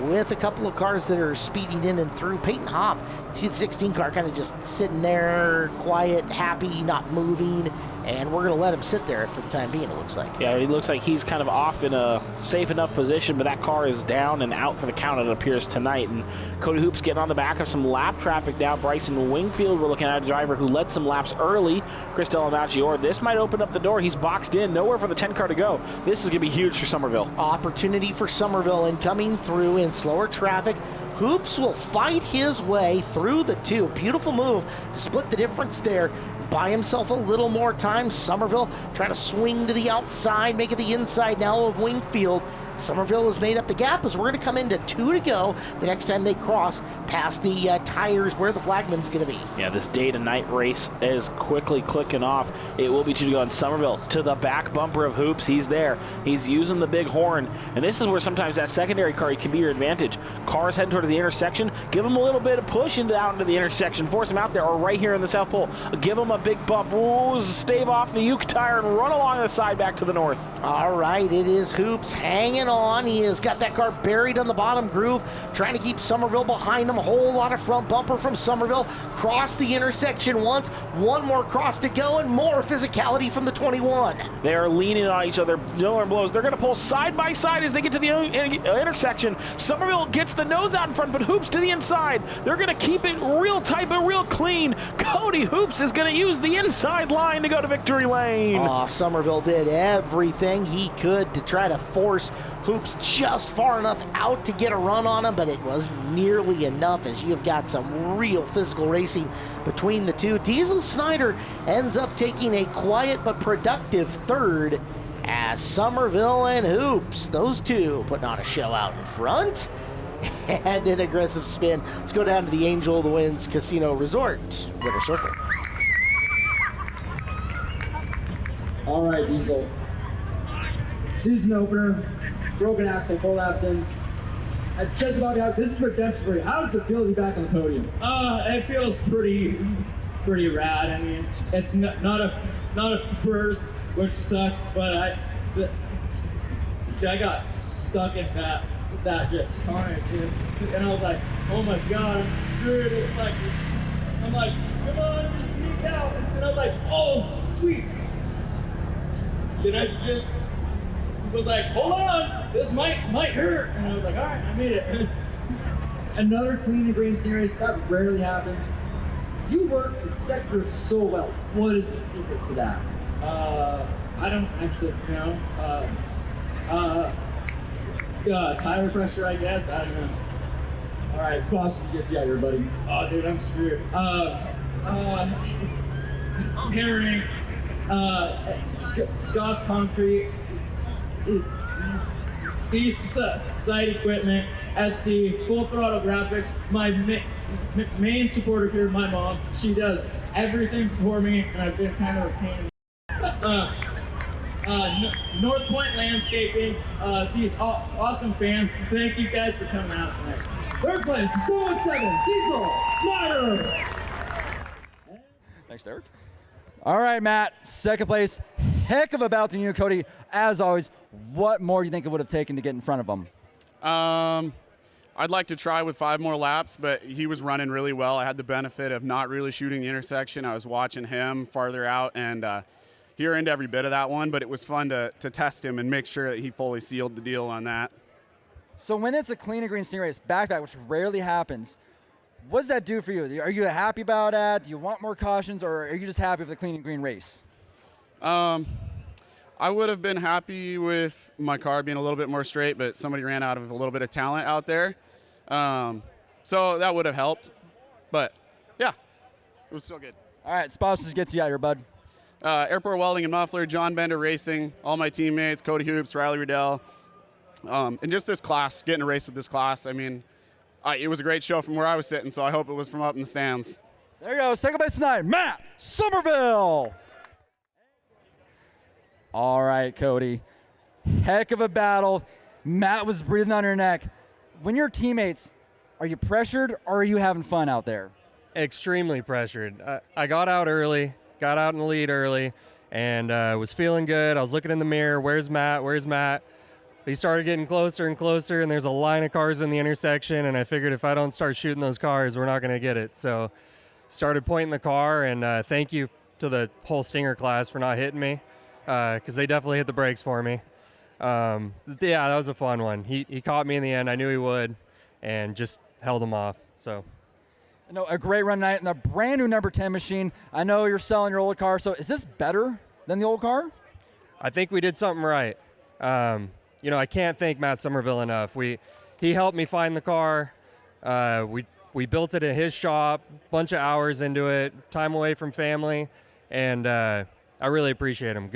with a couple of cars that are speeding in and through. Peyton Hopp, you see the 16 car kind of just sitting there, quiet, happy, not moving, and we're going to let him sit there for the time being, it looks like. Yeah, he looks like he's kind of off in a safe enough position, but that car is down and out for the count, it appears, tonight. And Cody Hoops getting on the back of some lap traffic now. Bryson Wingfield, we're looking at a driver who led some laps early. Chris Delamagior, this might open up the door. He's boxed in, nowhere for the 10 car to go. This is going to be huge for Somerville. Opportunity for Somerville, and coming through in slower traffic. Hoops will fight his way through the two. Beautiful move to split the difference there. Buy himself a little more time. Somerville trying to swing to the outside, make it the inside now of Wingfield. Somerville has made up the gap as we're going to come into 2 to go the next time they cross past the tires where the flagman's going to be. Yeah, this day to night race is quickly clicking off. It will be 2 to go, and Somerville to the back bumper of Hoops. He's there. He's using the big horn, and this is where sometimes that secondary car can be your advantage. Cars heading toward the intersection. Give them a little bit of push out into the intersection. Force them out there, or right here in the South Pole. Give them a big bump. Ooh, stave off the Uke tire and run along the side back to the north. All right, it is Hoops hanging on. He has got that car buried on the bottom groove, trying to keep Somerville behind him. A whole lot of front bumper from Somerville. Cross the intersection once, one more cross to go, and more physicality from the 21. They are leaning on each other, Miller blows. They're going to pull side by side as they get to the intersection. Somerville gets the nose out in front, but Hoops to the inside. They're going to keep it real tight but real clean. Cody Hoops is going to use the inside line to go to victory lane. Oh, Somerville did everything he could to try to force Hoops just far enough out to get a run on him, but it wasn't nearly enough as you've got some real physical racing between the two. Diesel Snyder ends up taking a quiet but productive third as Somerville and Hoops, those two, putting on a show out in front and an aggressive spin. Let's go down to the Angel of the Winds Casino Resort winner circle. All right, Diesel. Season opener, broken axle, full laps in. I said about how this is redemption for you. How does it feel to be back on the podium? It feels pretty rad. I mean, it's not a first, which sucks, but I got stuck in that just carnage, and I was like, oh my god, I'm screwed. It's like, I'm like, come on, just sneak out, and I was like, oh, sweet. Then I just was like, hold on, this might hurt, and I was like, all right, I made it. Another clean and green series, that rarely happens. You work the sector so well. What is the secret to that? I don't actually know. Tire pressure, I guess. I don't know. All right, Squash gets you out here, buddy. Oh, dude, I'm screwed. Herring, Scott's Concrete, East Side Equipment, SC, Full Throttle Graphics. My main supporter here, my mom, she does everything for me, and I've been kind of a pain. North Point Landscaping, these awesome fans. Thank you guys for coming out tonight. Third place, 717, Diesel Snyder. Thanks, Derek. All right, Matt, second place. Heck of a bout to you, Cody. As always, what more do you think it would have taken to get in front of him? I'd like to try with 5 more laps, but he was running really well. I had the benefit of not really shooting the intersection. I was watching him farther out, and he earned every bit of that one, but it was fun to test him and make sure that he fully sealed the deal on that. So when it's a clean and green stingray race, back-to-back, which rarely happens, what does that do for you? Are you happy about that? Do you want more cautions, or are you just happy with the clean and green race? I would have been happy with my car being a little bit more straight, but somebody ran out of a little bit of talent out there. So that would have helped. But, yeah, it was still good. All right, sponsors gets you out here, bud. Airport Welding and Muffler, John Bender Racing, all my teammates, Cody Hoops, Riley Riddell, and just this class, getting a race with this class. I mean, it was a great show from where I was sitting, so I hope it was from up in the stands. There you go. Second place tonight, Matt Somerville. All right, Cody. Heck of a battle. Matt was breathing on your neck. When you're teammates, are you pressured or are you having fun out there? Extremely pressured. I got out early, got out in the lead early, and was feeling good. I was looking in the mirror. Where's Matt? Where's Matt? He started getting closer and closer, and there's a line of cars in the intersection, and I figured if I don't start shooting those cars, we're not going to get it. So started pointing the car, and thank you to the whole Stinger class for not hitting me, because they definitely hit the brakes for me. Yeah, that was a fun one. He caught me in the end. I knew he would, and just held him off. So, No, a great run night in the brand new number 10 machine. I know you're selling your old car, so is this better than the old car? I think we did something right. I can't thank Matt Somerville enough. He helped me find the car. We built it in his shop, bunch of hours into it, time away from family, and I really appreciate him.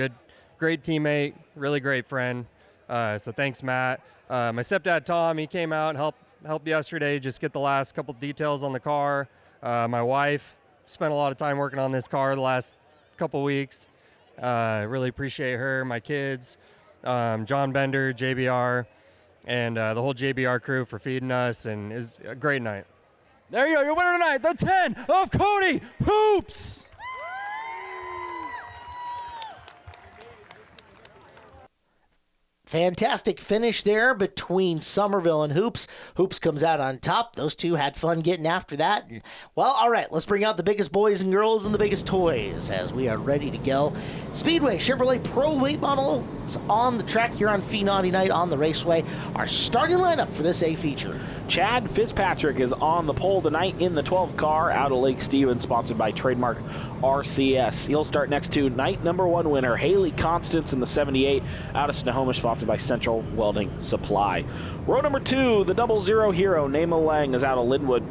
Great teammate, really great friend. So thanks, Matt. My stepdad Tom, he came out and helped yesterday just get the last couple details on the car. My wife spent a lot of time working on this car the last couple weeks. Really appreciate her, my kids, John Bender, JBR, and the whole JBR crew for feeding us, and it was a great night. There you go, your winner tonight, the 10 of Cody Hoops. Fantastic finish there between Somerville and Hoops. Hoops comes out on top. Those two had fun getting after that. And, well, all right, let's bring out the biggest boys and girls and the biggest toys as we are ready to go. Speedway Chevrolet Pro late models on the track here on FEENAUGHTY night on the raceway. Our starting lineup for this A feature. Chad Fitzpatrick is on the pole tonight in the 12 car out of Lake Stevens, sponsored by Trademark RCS. He'll start next to night number 1 winner Haley Constance in the 78 out of Snohomish, sponsored by Central Welding Supply. Row number 2, the 00 hero Nemo Lang is out of Linwood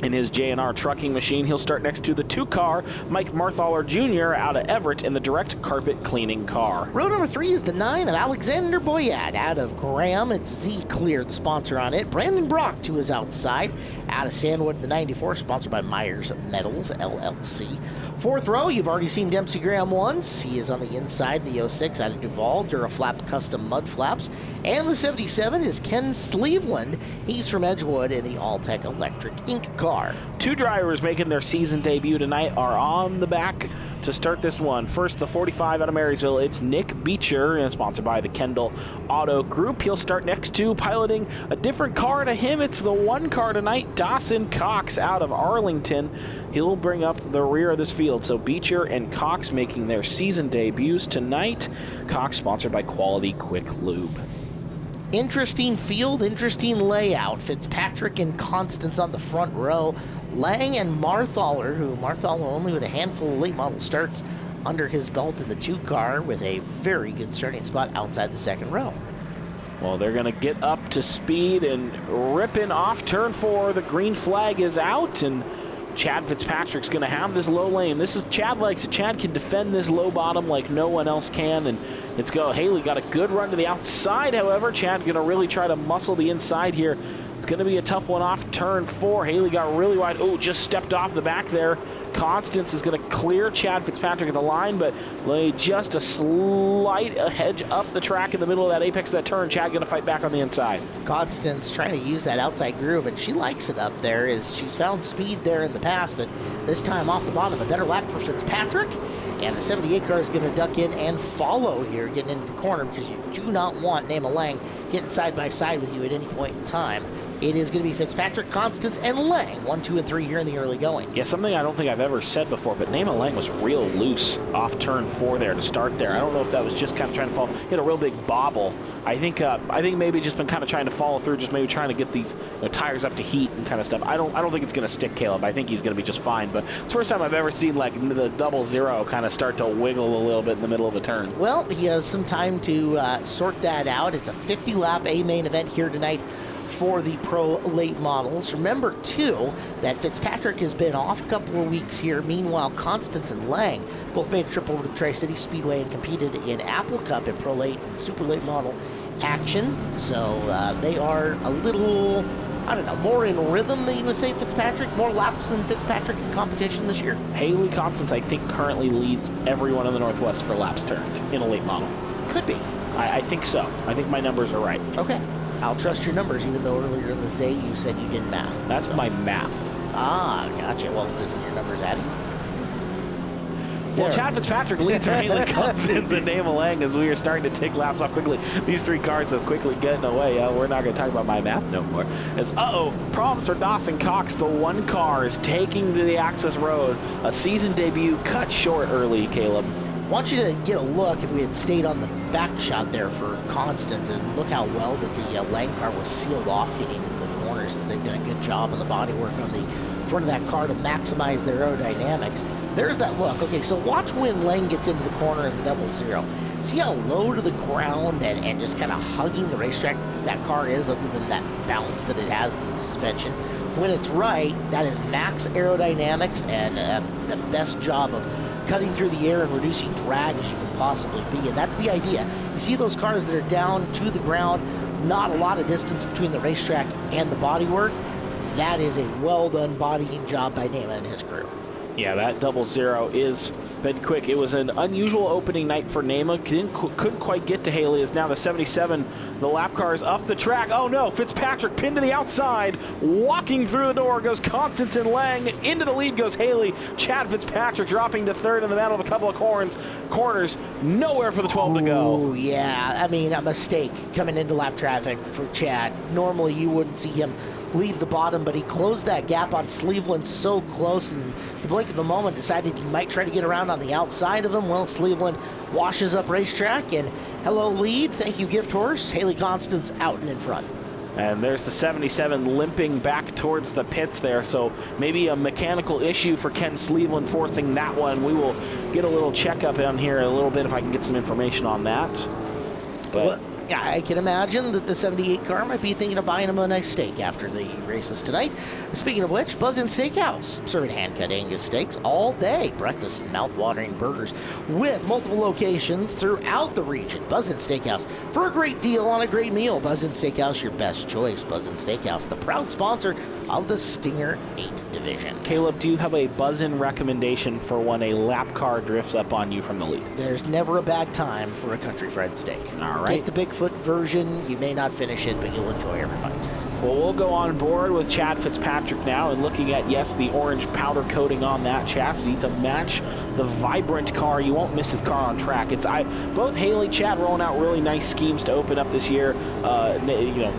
in his J&R trucking machine. He'll start next to the 2 car Mike Marthaler Jr. out of Everett in the direct carpet cleaning car. Row number 3 is the 9 of Alexander Boyat out of Graham. It's Z Clear, the sponsor on it. Brandon Brock to his outside out of Sandwood, the 94, sponsored by Myers Metals LLC. 4th row, you've already seen Dempsey Graham once. He is on the inside, the 06 out of Duval, Duraflap Custom Mud Flaps. And the 77 is Ken Sleveland. He's from Edgewood in the Alltech Electric Inc. car. 2 drivers making their season debut tonight are on the back to start this one. First, the 45 out of Marysville, it's Nick Beecher, and sponsored by the Kendall Auto Group. He'll start next to, piloting a different car to him. It's the 1 car tonight, Dawson Cox out of Arlington. He'll bring up the rear of this field. So Beecher and Cox making their season debuts tonight. Cox sponsored by Quality Quick Lube. Interesting field, interesting layout. Fitzpatrick and Constance on the front row. Lang and Marthaler, only with a handful of late model starts under his belt in the 2 car with a very good starting spot outside the 2nd row. Well, they're going to get up to speed and ripping off turn 4. The green flag is out, and Chad Fitzpatrick's going to have this low lane. This is Chad likes it. Chad can defend this low bottom like no one else can, and let's go. Haley got a good run to the outside, however. Chad going to really try to muscle the inside here. It's going to be a tough one off turn 4. Haley got really wide. Oh, just stepped off the back there. Constance is going to clear Chad Fitzpatrick at the line, but lay just a slight hedge up the track in the middle of that apex of that turn. Chad going to fight back on the inside. Constance trying to use that outside groove, and she likes it up there. She's found speed there in the past, but this time off the bottom, a better lap for Fitzpatrick. And the 78 car is going to duck in and follow here, getting into the corner, because you do not want Nema Lang getting side by side with you at any point in time. it is going to be Fitzpatrick, Constance, and Lang, 1, 2, and 3 here in the early going. Yeah, something I don't think I've ever said before, but Nema Lang was real loose off turn 4 there to start there. I don't know if that was just kind of trying to fall. Hit a real big bobble. I think maybe just been kind of trying to follow through, just maybe trying to get these tires up to heat and kind of stuff. I don't think it's going to stick, Caleb. I think he's going to be just fine. But it's the first time I've ever seen like the 00 kind of start to wiggle a little bit in the middle of a turn. Well, he has some time to sort that out. It's a 50-lap A-main event here tonight for the pro late models. Remember, too, that Fitzpatrick has been off a couple of weeks here. Meanwhile, Constance and Lang both made a trip over to the Tri-City Speedway and competed in Apple Cup in pro late and super late model action. So they are a little, I don't know, more in rhythm than you would say, Fitzpatrick. More laps than Fitzpatrick in competition this year. Haley Constance, I think, currently leads everyone in the Northwest for laps turned in a late model. Could be. I think so. I think my numbers are right. Okay. I'll trust your numbers, even though earlier in this day you said you did math. That's my math. Ah, gotcha. Well, isn't your numbers adding? Well, Chad Fitzpatrick leads Haley Constance and Nema Lang as we are starting to take laps off quickly. These 3 cars have quickly getting away. We're not going to talk about my math no more. As, problems for Dawson Cox. The 1 car is taking to the access road. A season debut cut short early, Caleb. I want you to get a look, if we had stayed on the back shot there for Constance, and look how well that the Lang car was sealed off getting into the corners, as they've done a good job on the bodywork on the front of that car to maximize their aerodynamics. There's that look. Okay, so watch when Lang gets into the corner in the 00. See how low to the ground and just kind of hugging the racetrack that car is, other than that bounce that it has in the suspension. When it's right, that is max aerodynamics and the best job of cutting through the air and reducing drag as you can possibly be. And that's the idea. You see those cars that are down to the ground, not a lot of distance between the racetrack and the bodywork. That is a well-done bodying job by Nema and his crew. Yeah, that 00 is been quick. It was an unusual opening night for Nema. Couldn't quite get to Haley. As now the 77, the lap car is up the track. Oh no, Fitzpatrick pinned to the outside. Walking through the door goes Constance and Lang. Into the lead goes Haley. Chad Fitzpatrick dropping to 3rd in the middle of a couple of corners. Nowhere for the 12 to go. Oh yeah, I mean, a mistake coming into lap traffic for Chad. Normally you wouldn't see him leave the bottom, but he closed that gap on Sleveland so close, and the blink of a moment decided he might try to get around on the outside of him. Well, Sleveland washes up racetrack, and hello lead, thank you gift horse. Haley Constance out and in front. And there's the 77 limping back towards the pits there, so maybe a mechanical issue for Ken Sleveland forcing that one. We will get a little checkup on here in a little bit if I can get some information on that. But well, yeah, I can imagine that the 78 car might be thinking of buying him a nice steak after the races tonight. Speaking of which, Buzz Inn Steakhouse, serving hand-cut Angus steaks all day. Breakfast and mouth-watering burgers with multiple locations throughout the region. Buzz Inn Steakhouse, for a great deal on a great meal. Buzz Inn Steakhouse, your best choice. Buzz Inn Steakhouse, the proud sponsor of the Stinger 8 division. Caleb, do you have a Buzz Inn recommendation for when a lap car drifts up on you from the lead? There's never a bad time for a country fried steak. All right. Get the Bigfoot version. You may not finish it, but you'll enjoy every bite. Well, we'll go on board with Chad Fitzpatrick now and looking at, yes, the orange powder coating on that chassis to match the vibrant car. You won't miss his car on track. Both Haley, Chad rolling out really nice schemes to open up this year.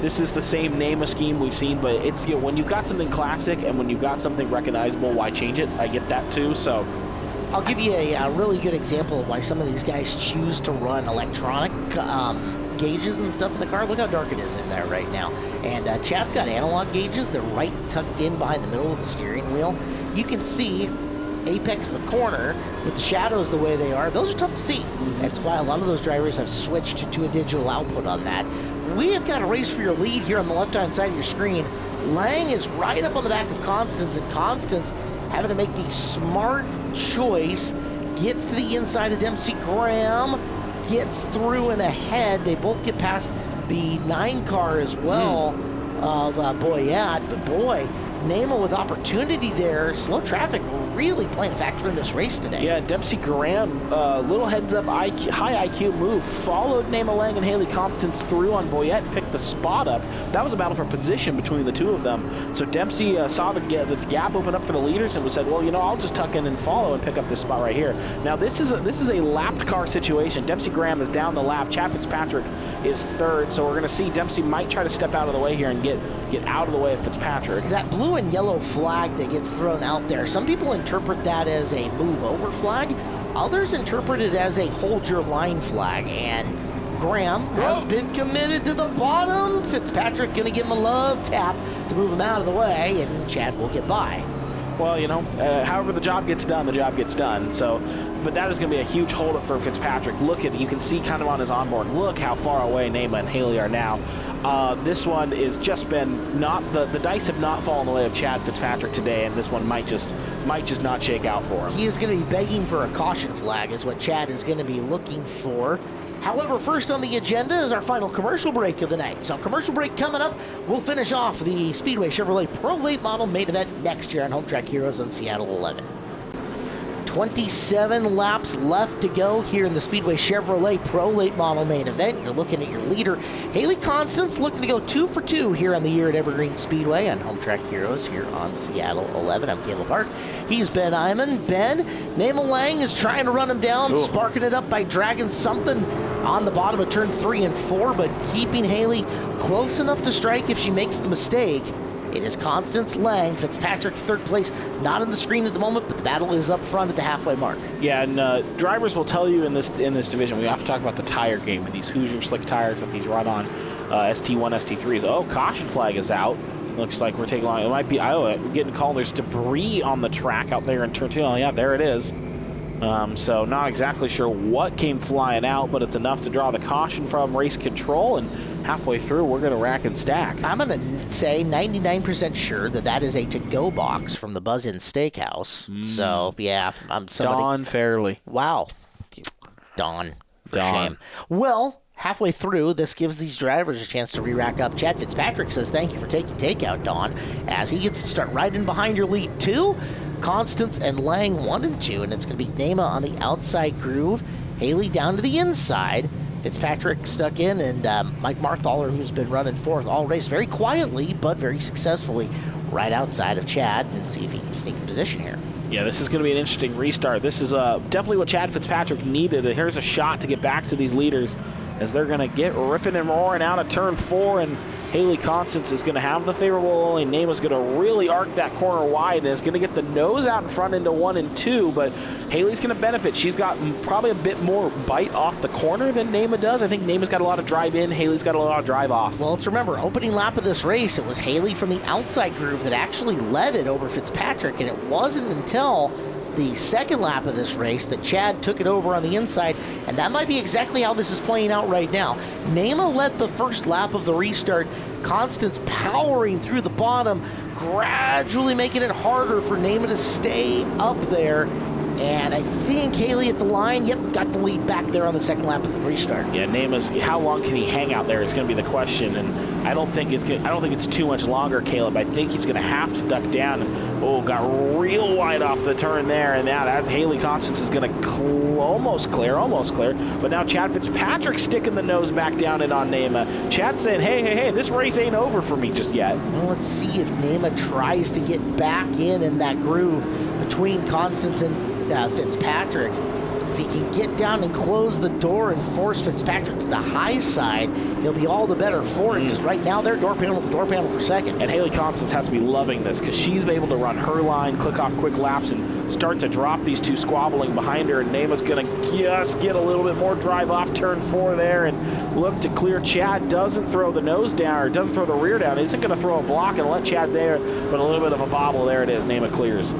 This is the same name of scheme we've seen, but it's, when you've got something classic and when you've got something recognizable, why change it? I get that too, so. I'll give you a really good example of why some of these guys choose to run electronic gauges and stuff in the car. Look how dark it is in there right now. And Chad's got analog gauges. They're right tucked in behind the middle of the steering wheel. You can see apex of the corner with the shadows the way they are. Those are tough to see. That's why a lot of those drivers have switched to a digital output on that. We have got a race for your lead here on the left-hand side of your screen. Lang is right up on the back of Constance, and Constance having to make the smart choice, gets to the inside of Dempsey Graham, gets through and ahead. They both get past the 9 car as well of Boyat, but boy, Nema with opportunity there. Slow traffic really playing a factor in this race today. Yeah, Dempsey Graham, little heads up, high IQ move, followed Nema Lang and Haley Constance through on Boyette, picked the spot up. That was a battle for position between the two of them. So Dempsey saw the gap open up for the leaders and said, well, I'll just tuck in and follow and pick up this spot right here. Now this is a lapped car situation. Dempsey Graham is down the lap. Chad Fitzpatrick is third, so we're going to see Dempsey might try to step out of the way here and get out of the way of Fitzpatrick. That blue and yellow flag that gets thrown out there, some people interpret that as a move over flag. Others interpret it as a hold your line flag, and Graham has been committed to the bottom. Fitzpatrick going to give him a love tap to move him out of the way, and Chad will get by. Well, however the job gets done. So, but that is going to be a huge holdup for Fitzpatrick. Look at, you can see kind of on his onboard, look how far away Nema and Haley are now. This one is just been not, the dice have not fallen the way of Chad Fitzpatrick today, and this one might just not shake out for him. He is going to be begging for a caution flag is what Chad is going to be looking for. However, first on the agenda is our final commercial break of the night. So commercial break coming up. We'll finish off the Speedway Chevrolet Pro Late Model main event next year on Hometrack Heroes on Seattle 11. 27 laps left to go here in the Speedway Chevrolet Pro Late Model main event. You're looking at your leader, Haley Constance, looking to go 2 for 2 here on the year at Evergreen Speedway on Hometrack Heroes here on Seattle 11. I'm Caleb Hart. He's Ben Iman. Ben, Nema Lang is trying to run him down, sparking it up by dragging something on the bottom of turn 3 and 4, but keeping Haley close enough to strike if she makes the mistake. It is Constance Lang, Fitzpatrick third place, not on the screen at the moment, but the battle is up front at the halfway mark. Yeah, and drivers will tell you in this division, we have to talk about the tire game and these Hoosier slick tires that these run on, ST1, ST3s. Oh, caution flag is out. Looks like we're taking long. It might be, getting called. There's debris on the track out there in turn 2. Oh, yeah, there it is. So not exactly sure what came flying out, but it's enough to draw the caution from race control, and halfway through, we're going to rack and stack. I'm going to say 99% sure that is a to-go box from the Buzz Inn Steakhouse. So, yeah, I'm somebody. Don Fairley. Wow. Don. For shame. Well, halfway through, this gives these drivers a chance to re-rack up. Chad Fitzpatrick says, thank you for taking takeout, Don, as he gets to start right in behind your lead, 2. Constance and Lang 1 and 2, and it's going to be Nema on the outside groove, Haley down to the inside, Fitzpatrick stuck in, and Mike Marthaler, who's been running 4th all race very quietly but very successfully, right outside of Chad, and see if he can sneak a position here. Yeah, this is going to be an interesting restart. This is definitely what Chad Fitzpatrick needed. Here's a shot to get back to these leaders as they're going to get ripping and roaring out of turn 4, and Haley Constance is going to have the favorable lane. Nema's going to really arc that corner wide and is going to get the nose out in front into 1 and 2, but Haley's going to benefit. She's got probably a bit more bite off the corner than Nema does. I think Nema's got a lot of drive in, Haley's got a lot of drive off. Well, let's remember, opening lap of this race, it was Haley from the outside groove that actually led it over Fitzpatrick, and it wasn't until the second lap of this race that Chad took it over on the inside, and that might be exactly how this is playing out right now. Nema led the first lap of the restart, Constance powering through the bottom, gradually making it harder for Nema to stay up there. And I think Haley at the line, got the lead back there on the second lap of the restart. Yeah, Nema's, how long can he hang out there is going to be the question, and I don't think it's too much longer, Caleb. I think he's going to have to duck down. And, got real wide off the turn there, and now that Haley Constance is going to almost clear. But now Chad Fitzpatrick sticking the nose back down in on Nema. Chad saying, hey, this race ain't over for me just yet. Well, let's see if Nema tries to get back in that groove between Constance and Fitzpatrick. If he can get down and close the door and force Fitzpatrick to the high side, he'll be all the better for it, because right now they're door panel to door panel for second. And Haley Constance has to be loving this, because she's able to run her line, click off quick laps, and start to drop these two squabbling behind her, and Nema's going to just get a little bit more drive off turn 4 there and look to clear. Chad doesn't throw the nose down, or doesn't throw the rear down. He isn't going to throw a block and let Chad there, but a little bit of a bobble. There it is. Nema clears.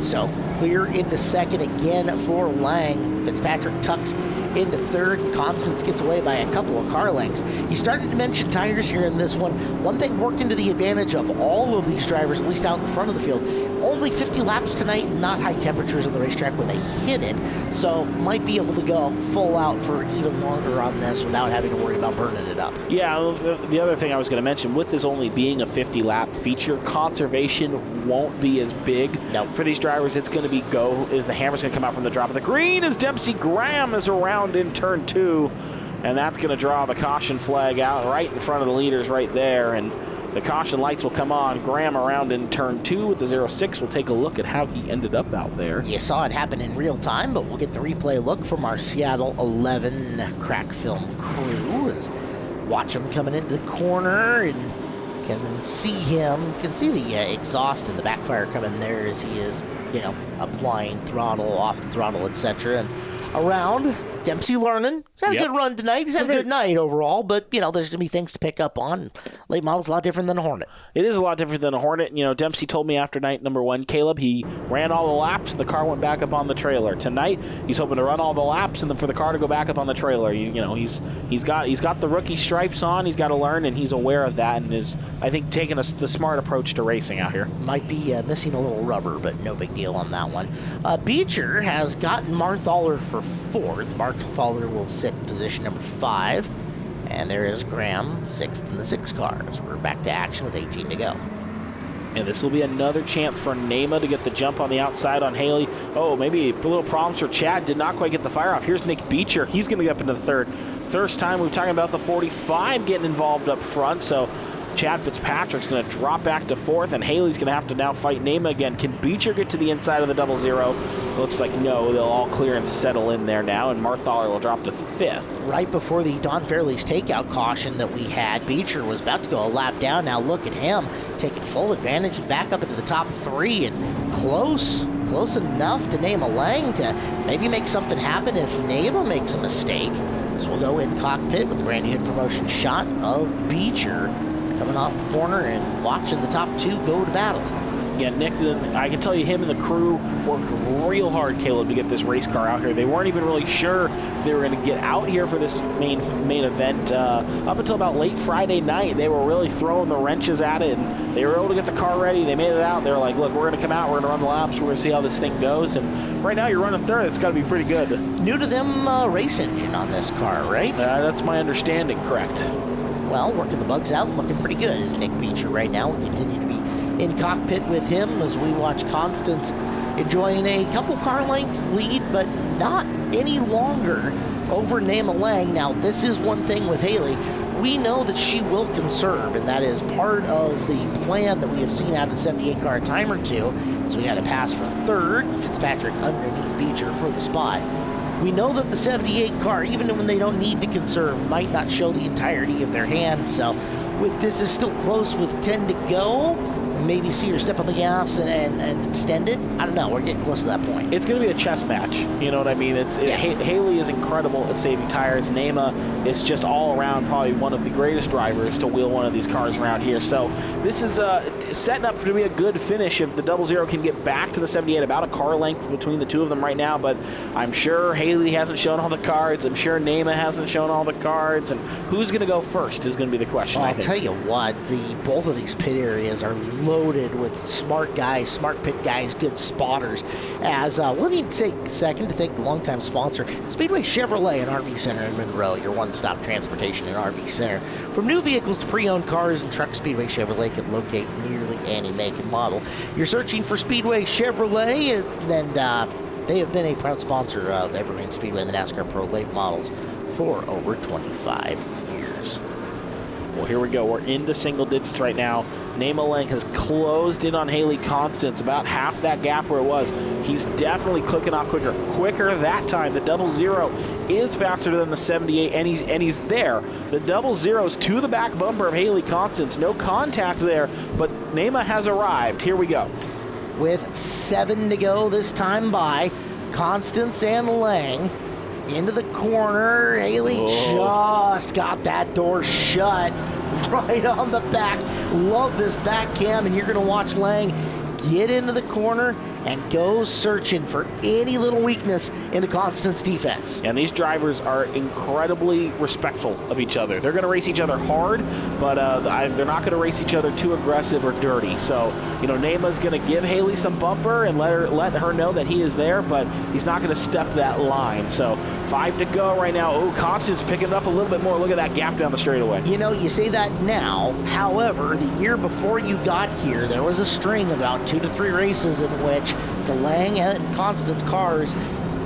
So clear into second again for Lang. Fitzpatrick tucks into third, and Constance gets away by a couple of car lengths. You started to mention tires here in this one. One thing working to the advantage of all of these drivers, at least out in the front of the field, only 50 laps tonight, not high temperatures on the racetrack when they hit it, so might be able to go full out for even longer on this without having to worry about burning it up. Yeah, the other thing I was going to mention, with this only being a 50-lap feature, conservation won't be as big for these drivers. It's going to be the hammer's going to come out from the drop of the green as Dempsey Graham is around in turn 2, and that's going to draw the caution flag out right in front of the leaders right there, and the caution lights will come on. Graham around in turn 2 with the 06. We'll take a look at how he ended up out there. You saw it happen in real time, but we'll get the replay look from our Seattle 11 crack film crew. Watch him coming into the corner and can see the exhaust and the backfire coming there as he is, applying throttle, off the throttle, etc. And around. Dempsey learning. He's had a good run tonight. He's had a good night overall, but, there's going to be things to pick up on. Late model's a lot different than a Hornet. It is a lot different than a Hornet. Dempsey told me after night number 1, Caleb, he ran all the laps. The car went back up on the trailer. Tonight, he's hoping to run all the laps and then for the car to go back up on the trailer. He's got the rookie stripes on. He's got to learn, and he's aware of that and is, I think, taking the smart approach to racing out here. Might be missing a little rubber, but no big deal on that one. Beecher has gotten Marthaler for 4th. Marthaler will sit in position number 5. And there is Graham, 6th in the 6 cars. We're back to action with 18 to go. And this will be another chance for Nema to get the jump on the outside on Haley. Oh, maybe a little problems for Chad. Did not quite get the fire off. Here's Nick Beecher. He's going to get up into the 3rd. First time we're talking about the 45 getting involved up front. So Chad Fitzpatrick's going to drop back to 4th, and Haley's going to have to now fight Nema again. Can Beecher get to the inside of the 00? Looks like no. They'll all clear and settle in there now, and Marthaler will drop to 5th. Right before the Don Fairley's takeout caution that we had, Beecher was about to go a lap down. Now look at him taking full advantage and back up into the top 3, and close enough to Nema Lang to maybe make something happen if Nema makes a mistake. So we'll go in cockpit with the brand new promotion shot of Beecher coming off the corner and watching the top 2 go to battle. Yeah, Nick, I can tell you him and the crew worked real hard, Caleb, to get this race car out here. They weren't even really sure if they were going to get out here for this main event. Up until about late Friday night, they were really throwing the wrenches at it, and they were able to get the car ready. They made it out. They were like, look, we're going to come out, we're going to run the laps, we're going to see how this thing goes. And right now you're running 3rd. It's got to be pretty good. New to them race engine on this car, right? That's my understanding, correct. Well, working the bugs out and looking pretty good is Nick Beecher right now. We'll continue to be in cockpit with him as we watch Constance enjoying a couple car length lead, but not any longer over Nema Lang. Now, this is one thing with Haley. We know that she will conserve, and that is part of the plan that we have seen out of the 78 car time or 2. So we got to pass for 3rd. Fitzpatrick underneath Beecher for the spot. We know that the 78 car, even when they don't need to conserve, might not show the entirety of their hand. So with this is still close with 10 to go, maybe see her step on the gas and extend it. I don't know. We're getting close to that point. It's going to be a chess match. You know what I mean? Haley is incredible at saving tires. Nema is just all around probably one of the greatest drivers to wheel one of these cars around here. So this is setting up to be a good finish if the 00 can get back to the 78. About a car length between the 2 of them right now, but I'm sure Haley hasn't shown all the cards. I'm sure Nema hasn't shown all the cards. And who's going to go first is going to be the question. I'll tell you what, both of these pit areas are loaded with smart guys, smart pit guys, good spotters. As let me take a second to thank the longtime sponsor, Speedway Chevrolet and RV Center in Monroe, your one-stop transportation and RV center. From new vehicles to pre-owned cars and trucks, Speedway Chevrolet can locate nearly any make and model. You're searching for Speedway Chevrolet, and they have been a proud sponsor of Evergreen Speedway and the NASCAR Pro late models for over 25 years. Well, here we go. We're into single digits right now. Nema Lang has closed in on Haley Constance, about half that gap where it was. He's definitely clicking off quicker that time. The 00 is faster than the 78, and he's there. The 00's to the back bumper of Haley Constance. No contact there, but Nema has arrived. Here we go. With 7 to go this time by, Constance and Lang into the corner. Haley just got that door shut right on the back. Love this back cam, and you're going to watch Lang get into the corner and go searching for any little weakness in the Constance defense. And these drivers are incredibly respectful of each other. They're going to race each other hard, but they're not going to race each other too aggressive or dirty. So, Neyma's going to give Haley some bumper and let her know that he is there, but he's not going to step that line. So 5 to go right now. Oh, Constance picking it up a little bit more. Look at that gap down the straightaway. You say that now. However, the year before you got here, there was a string of about 2 to 3 races in which the Lang and Constance cars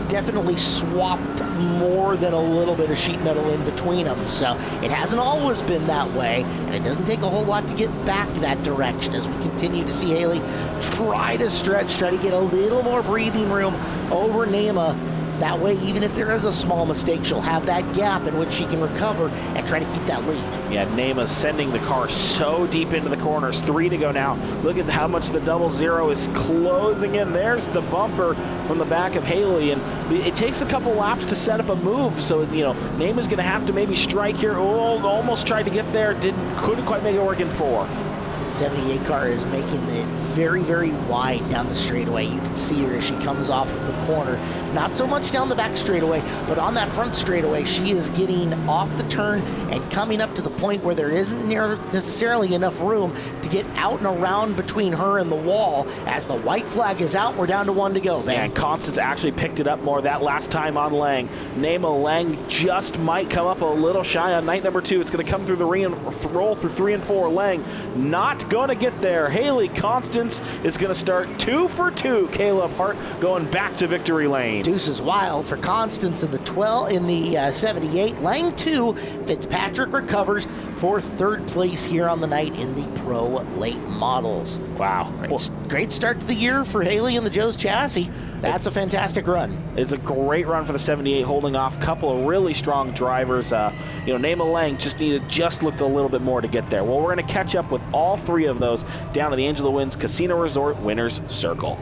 definitely swapped more than a little bit of sheet metal in between them. So it hasn't always been that way, and it doesn't take a whole lot to get back that direction as we continue to see Haley try to stretch, try to get a little more breathing room over Neyma. That way, even if there is a small mistake, she'll have that gap in which she can recover and try to keep that lead. Yeah, Neyma's sending the car so deep into the corners. 3 to go now. Look at how much the 00 is closing in. There's the bumper from the back of Haley, and it takes a couple laps to set up a move. So, Neyma's going to have to maybe strike here. Oh, almost tried to get there. Couldn't quite make it work in 4. 78 car is making it very, very wide down the straightaway. You can see her as she comes off of the corner. Not so much down the back straightaway, but on that front straightaway, she is getting off the turn and coming up to the point where there isn't necessarily enough room to get out and around between her and the wall. As the white flag is out, we're down to 1 to go, man. Yeah, and Constance actually picked it up more that last time on Lang. Neyma Lang just might come up a little shy on night number 2. It's going to come through the roll through 3 and 4. Lang not going to get there. Haley Constance is going to start 2 for 2. Caleb Hart going back to victory lane. Deuce is wild for Constance in the 78. Lang 2. Fitzpatrick recovers for 3rd place here on the night in the Pro Late Models. Wow. Great start to the year for Haley and the Joe's chassis. That's a fantastic run. It's a great run for the 78, holding off a couple of really strong drivers. Neyma Lang just looked a little bit more to get there. Well, we're going to catch up with all 3 of those down to the Angela Wynn's Casino Resort Winners Circle.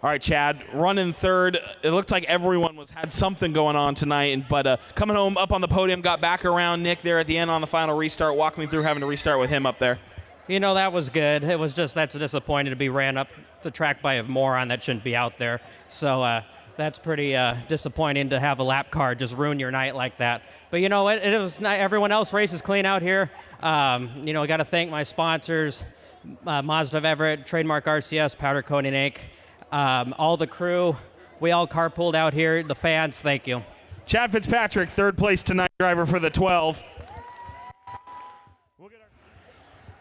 All right, Chad, running 3rd. It looked like everyone had something going on tonight, but coming home up on the podium, got back around Nick there at the end on the final restart. Walk me through having to restart with him up there. That was good. It was that's disappointing to be ran up the track by a moron that shouldn't be out there. So that's pretty disappointing to have a lap car just ruin your night like that. But you know what? It was not, everyone else races clean out here. I got to thank my sponsors, Mazda of Everett, Trademark RCS, Powder Coating Inc., all the crew. We all carpooled out here. The fans, thank you. Chad Fitzpatrick, 3rd place tonight, driver for the 12.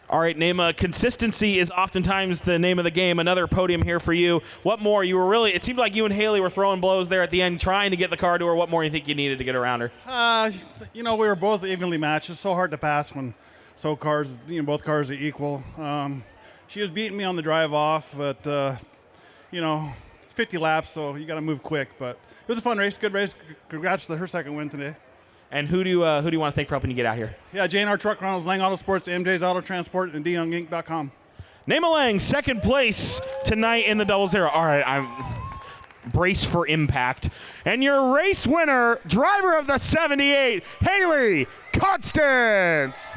All right, Neyma, consistency is oftentimes the name of the game. Another podium here for you. What more? It seemed like you and Haley were throwing blows there at the end, trying to get the car to her. What more do you think you needed to get around her? We were both evenly matched. It's so hard to pass when both cars are equal. She was beating me on the drive off, but, 50 laps, so you got to move quick. But it was a fun race, good race. Congrats to her 2nd win today. And who do you want to thank for helping you get out here? Yeah, J&R Truck Rentals, Lang Auto Sports, MJ's Auto Transport, and DeYoungInc.com. Neyma Lang, 2nd place tonight in the 00. All right, I'm brace for impact. And your race winner, driver of the 78, Haley Constance.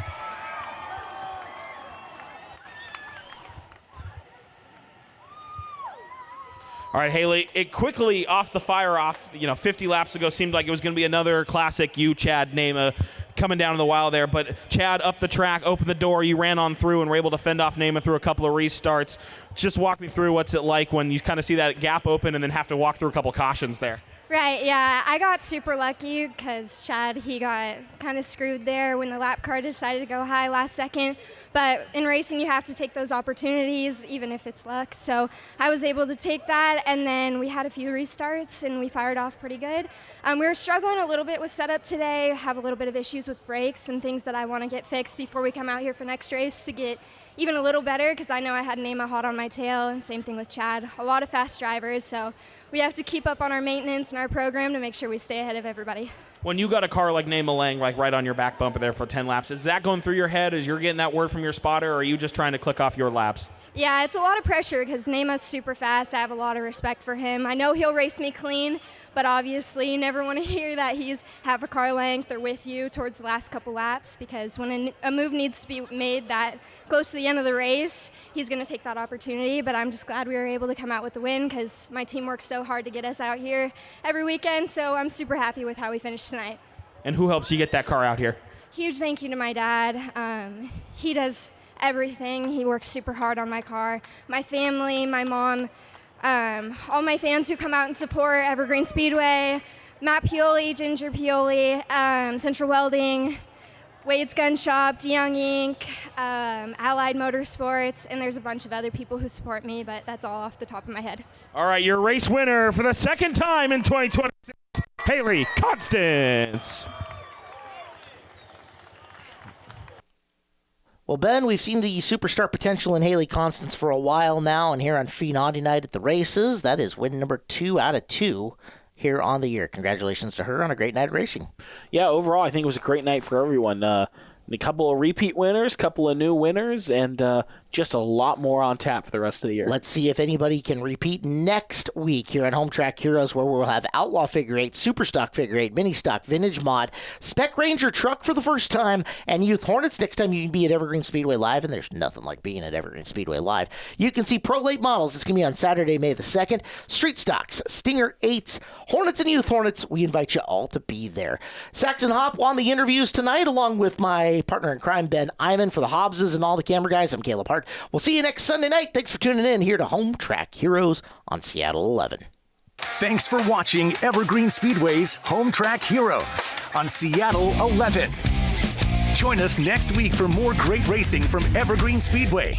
All right, Haley, it quickly off the fire 50 laps ago seemed like it was going to be another classic you, Chad, Neyma coming down in the wire there. But Chad up the track, opened the door, you ran on through and were able to fend off Neyma through a couple of restarts. Just walk me through what's it like when you kind of see that gap open and then have to walk through a couple cautions there. Right, yeah. I got super lucky because Chad, he got kind of screwed there when the lap car decided to go high last second. But in racing, you have to take those opportunities, even if it's luck. So I was able to take that, and then we had a few restarts, and we fired off pretty good. We were struggling a little bit with setup today, have a little bit of issues with brakes and things that I want to get fixed before we come out here for next race to get even a little better, because I know I had Neyma hot on my tail, and same thing with Chad. A lot of fast drivers, so we have to keep up on our maintenance and our program to make sure we stay ahead of everybody. When you got a car like Neyma Lang, like right on your back bumper there for 10 laps, is that going through your head as you're getting that word from your spotter, or are you just trying to click off your laps? Yeah, it's a lot of pressure because Neyma's super fast. I have a lot of respect for him. I know he'll race me clean, but obviously you never want to hear that he's half a car length or with you towards the last couple laps, because when a move needs to be made that close to the end of the race, he's going to take that opportunity. But I'm just glad we were able to come out with the win because my team works so hard to get us out here every weekend, so I'm super happy with how we finished tonight. And who helps you get that car out here? Huge thank you to my dad. He does everything. He works super hard on my car. My family, my mom, all my fans who come out and support Evergreen Speedway, Matt Pioli, Ginger Pioli, Central Welding, Wade's Gun Shop, DeYoung Inc., Allied Motorsports, and there's a bunch of other people who support me, but that's all off the top of my head. All right, your race winner for the second time in 2026, Haley Constance. Well, Ben, we've seen the superstar potential in Haley Constance for a while now, and here on FEENAUGHTY night at the races, that is win number 2 out of 2 here on the year. Congratulations to her on a great night of racing. Yeah, overall, I think it was a great night for everyone. A couple of repeat winners, couple of new winners, and just a lot more on tap for the rest of the year. Let's see if anybody can repeat next week here on Hometrack Heroes, where we'll have Outlaw Figure 8, Super Stock Figure 8, Mini Stock, Vintage Mod, Spec Ranger Truck for the first time, and Youth Hornets. Next time you can be at Evergreen Speedway Live, and there's nothing like being at Evergreen Speedway Live. You can see Pro Late Models. It's going to be on Saturday, May the 2nd. Street Stocks, Stinger 8s, Hornets and Youth Hornets. We invite you all to be there. Saxon Hop on the interviews tonight, along with my partner in crime, Ben Iman, for the Hobbses and all the camera guys. I'm Caleb Hart. We'll see you next Sunday night. Thanks for tuning in here to Hometrack Heroes on Seattle 11. Thanks for watching Evergreen Speedway's Hometrack Heroes on Seattle 11. Join us next week for more great racing from Evergreen Speedway.